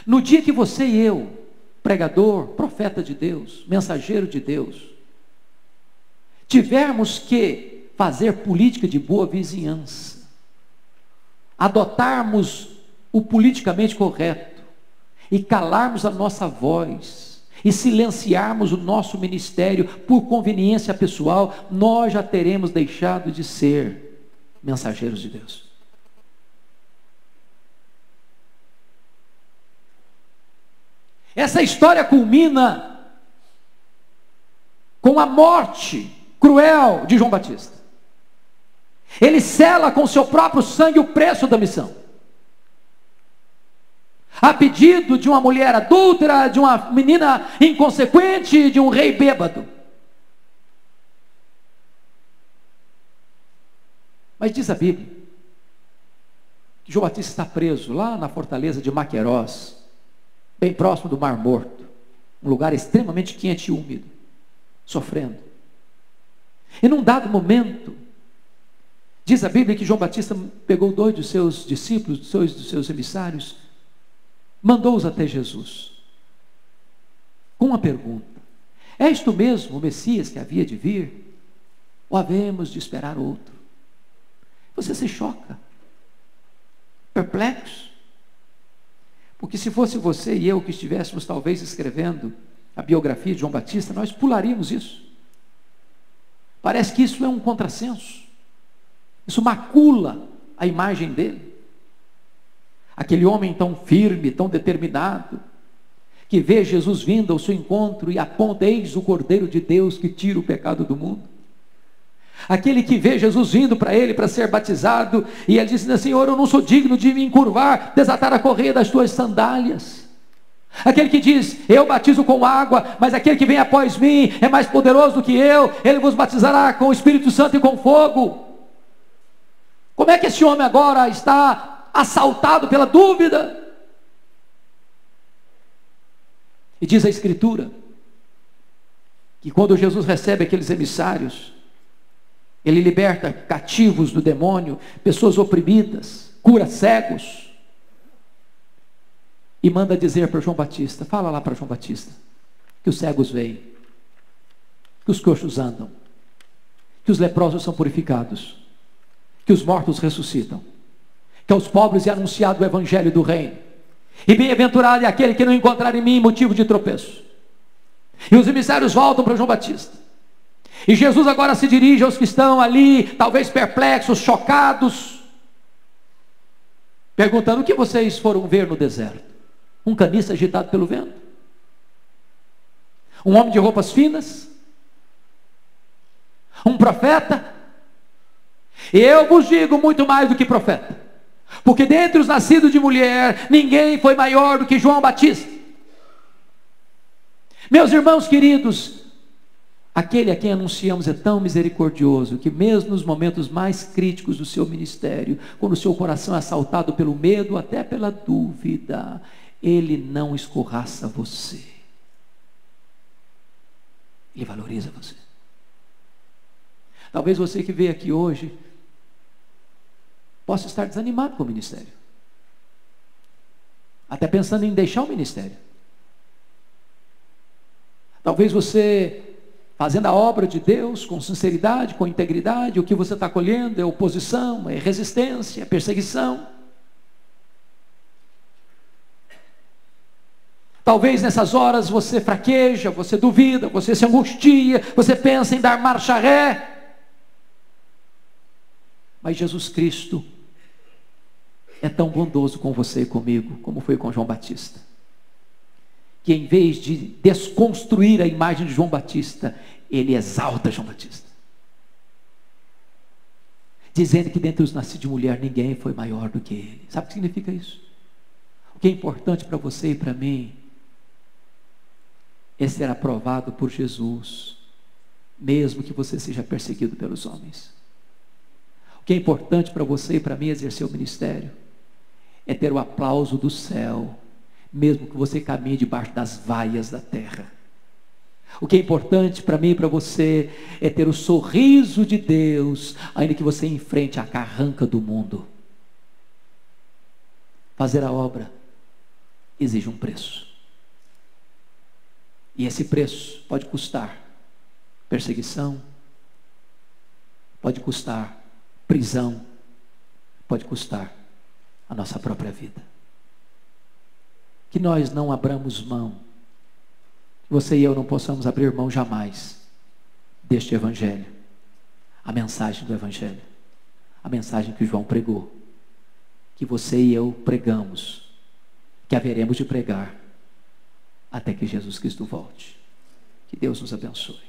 No dia que você e eu, pregador, profeta de Deus, mensageiro de Deus, tivermos que fazer política de boa vizinhança, adotarmos o politicamente correto e calarmos a nossa voz e silenciarmos o nosso ministério por conveniência pessoal, nós já teremos deixado de ser mensageiros de Deus. Essa história culmina com a morte cruel de João Batista. Ele sela com seu próprio sangue o preço da missão. A pedido de uma mulher adúltera, de uma menina inconsequente, de um rei bêbado. Mas diz a Bíblia que João Batista está preso lá na fortaleza de Maquerós, bem próximo do Mar Morto, um lugar extremamente quente e úmido, sofrendo. E num dado momento, diz a Bíblia que João Batista pegou 2 dos seus discípulos, 2 dos seus emissários, mandou-os até Jesus, com uma pergunta: és tu mesmo o Messias que havia de vir? Ou havemos de esperar outro? Você se choca, perplexo, porque se fosse você e eu que estivéssemos talvez escrevendo a biografia de João Batista, nós pularíamos isso. Parece que isso é um contrassenso. Isso macula a imagem dele. Aquele homem tão firme, tão determinado, que vê Jesus vindo ao seu encontro e aponta: eis o Cordeiro de Deus que tira o pecado do mundo. Aquele que vê Jesus vindo para ele para ser batizado, e ele diz: Senhor, eu não sou digno de me encurvar, desatar a correia das tuas sandálias. Aquele que diz: eu batizo com água, mas aquele que vem após mim é mais poderoso do que eu, ele vos batizará com o Espírito Santo e com fogo. Como é que esse homem agora está assaltado pela dúvida? E diz a Escritura que quando Jesus recebe aqueles emissários, ele liberta cativos do demônio, pessoas oprimidas, cura cegos, e manda dizer para João Batista: fala lá para João Batista, que os cegos veem, que os coxos andam, que os leprosos são purificados, que os mortos ressuscitam, que aos pobres é anunciado o evangelho do reino, e bem-aventurado é aquele que não encontrar em mim motivo de tropeço. E os emissários voltam para João Batista, e Jesus agora se dirige aos que estão ali, talvez perplexos, chocados, perguntando: o que vocês foram ver no deserto? Um caniço agitado pelo vento? Um homem de roupas finas? Um profeta? Eu vos digo muito mais do que profeta, porque dentre os nascidos de mulher, ninguém foi maior do que João Batista. Meus irmãos queridos, aquele a quem anunciamos é tão misericordioso, que mesmo nos momentos mais críticos do seu ministério, quando o seu coração é assaltado pelo medo, até pela dúvida, ele não escorraça você, ele valoriza você. Talvez você que veio aqui hoje possa estar desanimado com o ministério, até pensando em deixar o ministério. Talvez você, fazendo a obra de Deus com sinceridade, com integridade, o que você está colhendo é oposição, é resistência, é perseguição. Talvez nessas horas você fraqueja, você duvida, você se angustia, você pensa em dar marcha ré. Mas Jesus Cristo é tão bondoso com você e comigo, como foi com João Batista, que em vez de desconstruir a imagem de João Batista, ele exalta João Batista, dizendo que dentre os nascidos de mulher ninguém foi maior do que ele. Sabe o que significa isso? O que é importante para você e para mim é ser aprovado por Jesus, mesmo que você seja perseguido pelos homens. O que é importante para você e para mim exercer o ministério é ter o aplauso do céu, mesmo que você caminhe debaixo das vaias da terra. O que é importante para mim e para você é ter o sorriso de Deus, ainda que você enfrente a carranca do mundo. Fazer a obra exige um preço. E esse preço pode custar perseguição, pode custar prisão, pode custar a nossa própria vida. Que nós não abramos mão, que você e eu não possamos abrir mão jamais deste Evangelho, a mensagem do Evangelho, a mensagem que João pregou, que você e eu pregamos, que haveremos de pregar até que Jesus Cristo volte. Que Deus nos abençoe.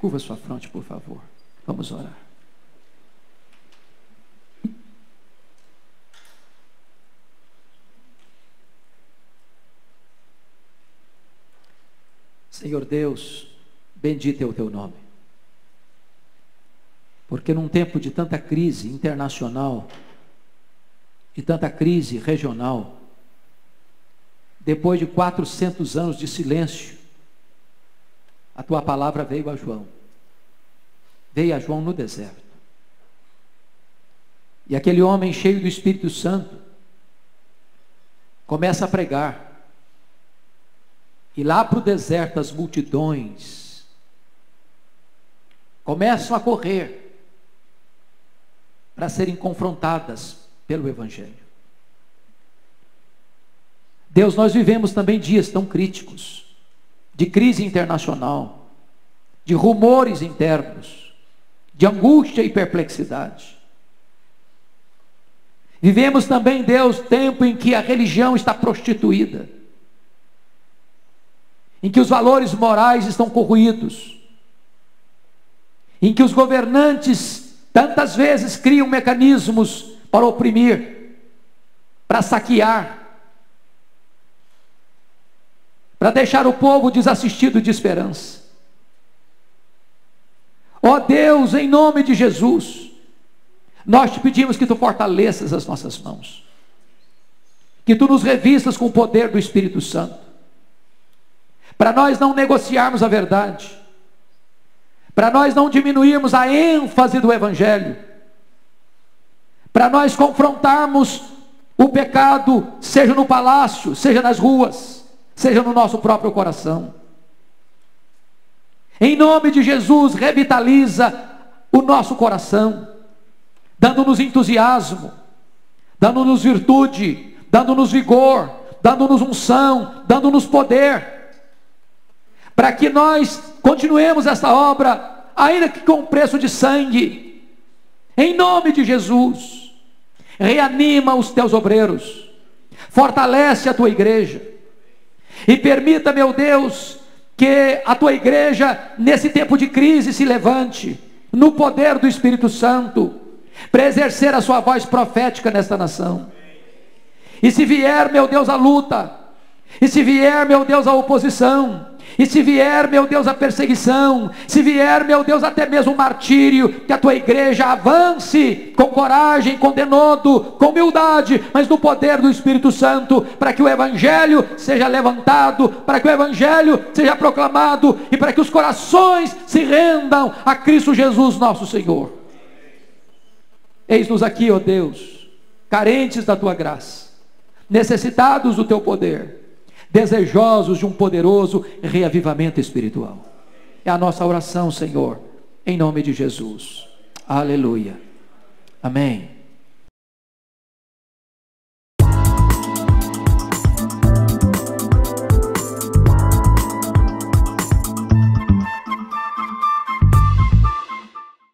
Curva sua fronte, por favor. Vamos orar. Senhor Deus, bendito é o teu nome, porque num tempo de tanta crise internacional, de tanta crise regional, depois de 400 anos de silêncio, a tua palavra veio a João. Veio a João no deserto. E aquele homem cheio do Espírito Santo começa a pregar. E lá para o deserto as multidões começam a correr para serem confrontadas pelo Evangelho. Deus, nós vivemos também dias tão críticos, de crise internacional, de rumores internos, de angústia e perplexidade. Vivemos também, Deus, tempo em que a religião está prostituída, em que os valores morais estão corroídos, em que os governantes tantas vezes criam mecanismos para oprimir, para saquear. para deixar o povo desassistido de esperança. Ó Deus, em nome de Jesus, nós te pedimos que tu fortaleças as nossas mãos, que tu nos revistas com o poder do Espírito Santo, para nós não negociarmos a verdade, para nós não diminuirmos a ênfase do Evangelho, para nós confrontarmos o pecado, seja no palácio, seja nas ruas, seja no nosso próprio coração. Em nome de Jesus, revitaliza o nosso coração, dando-nos entusiasmo, dando-nos virtude, dando-nos vigor, dando-nos unção, dando-nos poder, para que nós continuemos esta obra, ainda que com preço de sangue. Em nome de Jesus, reanima os teus obreiros, fortalece a tua igreja, e permita, meu Deus, que a tua igreja, nesse tempo de crise, se levante, no poder do Espírito Santo, para exercer a sua voz profética nesta nação. E se vier, meu Deus, a luta, e se vier, meu Deus, a oposição, e se vier, meu Deus, a perseguição, se vier, meu Deus, até mesmo o martírio, que a tua igreja avance com coragem, com denodo, com humildade, mas no poder do Espírito Santo, para que o Evangelho seja levantado, para que o Evangelho seja proclamado, e para que os corações se rendam a Cristo Jesus nosso Senhor. Eis-nos aqui, ó Deus, carentes da tua graça, necessitados do teu poder, desejosos de um poderoso reavivamento espiritual. É a nossa oração, Senhor, em nome de Jesus. Aleluia. Amém.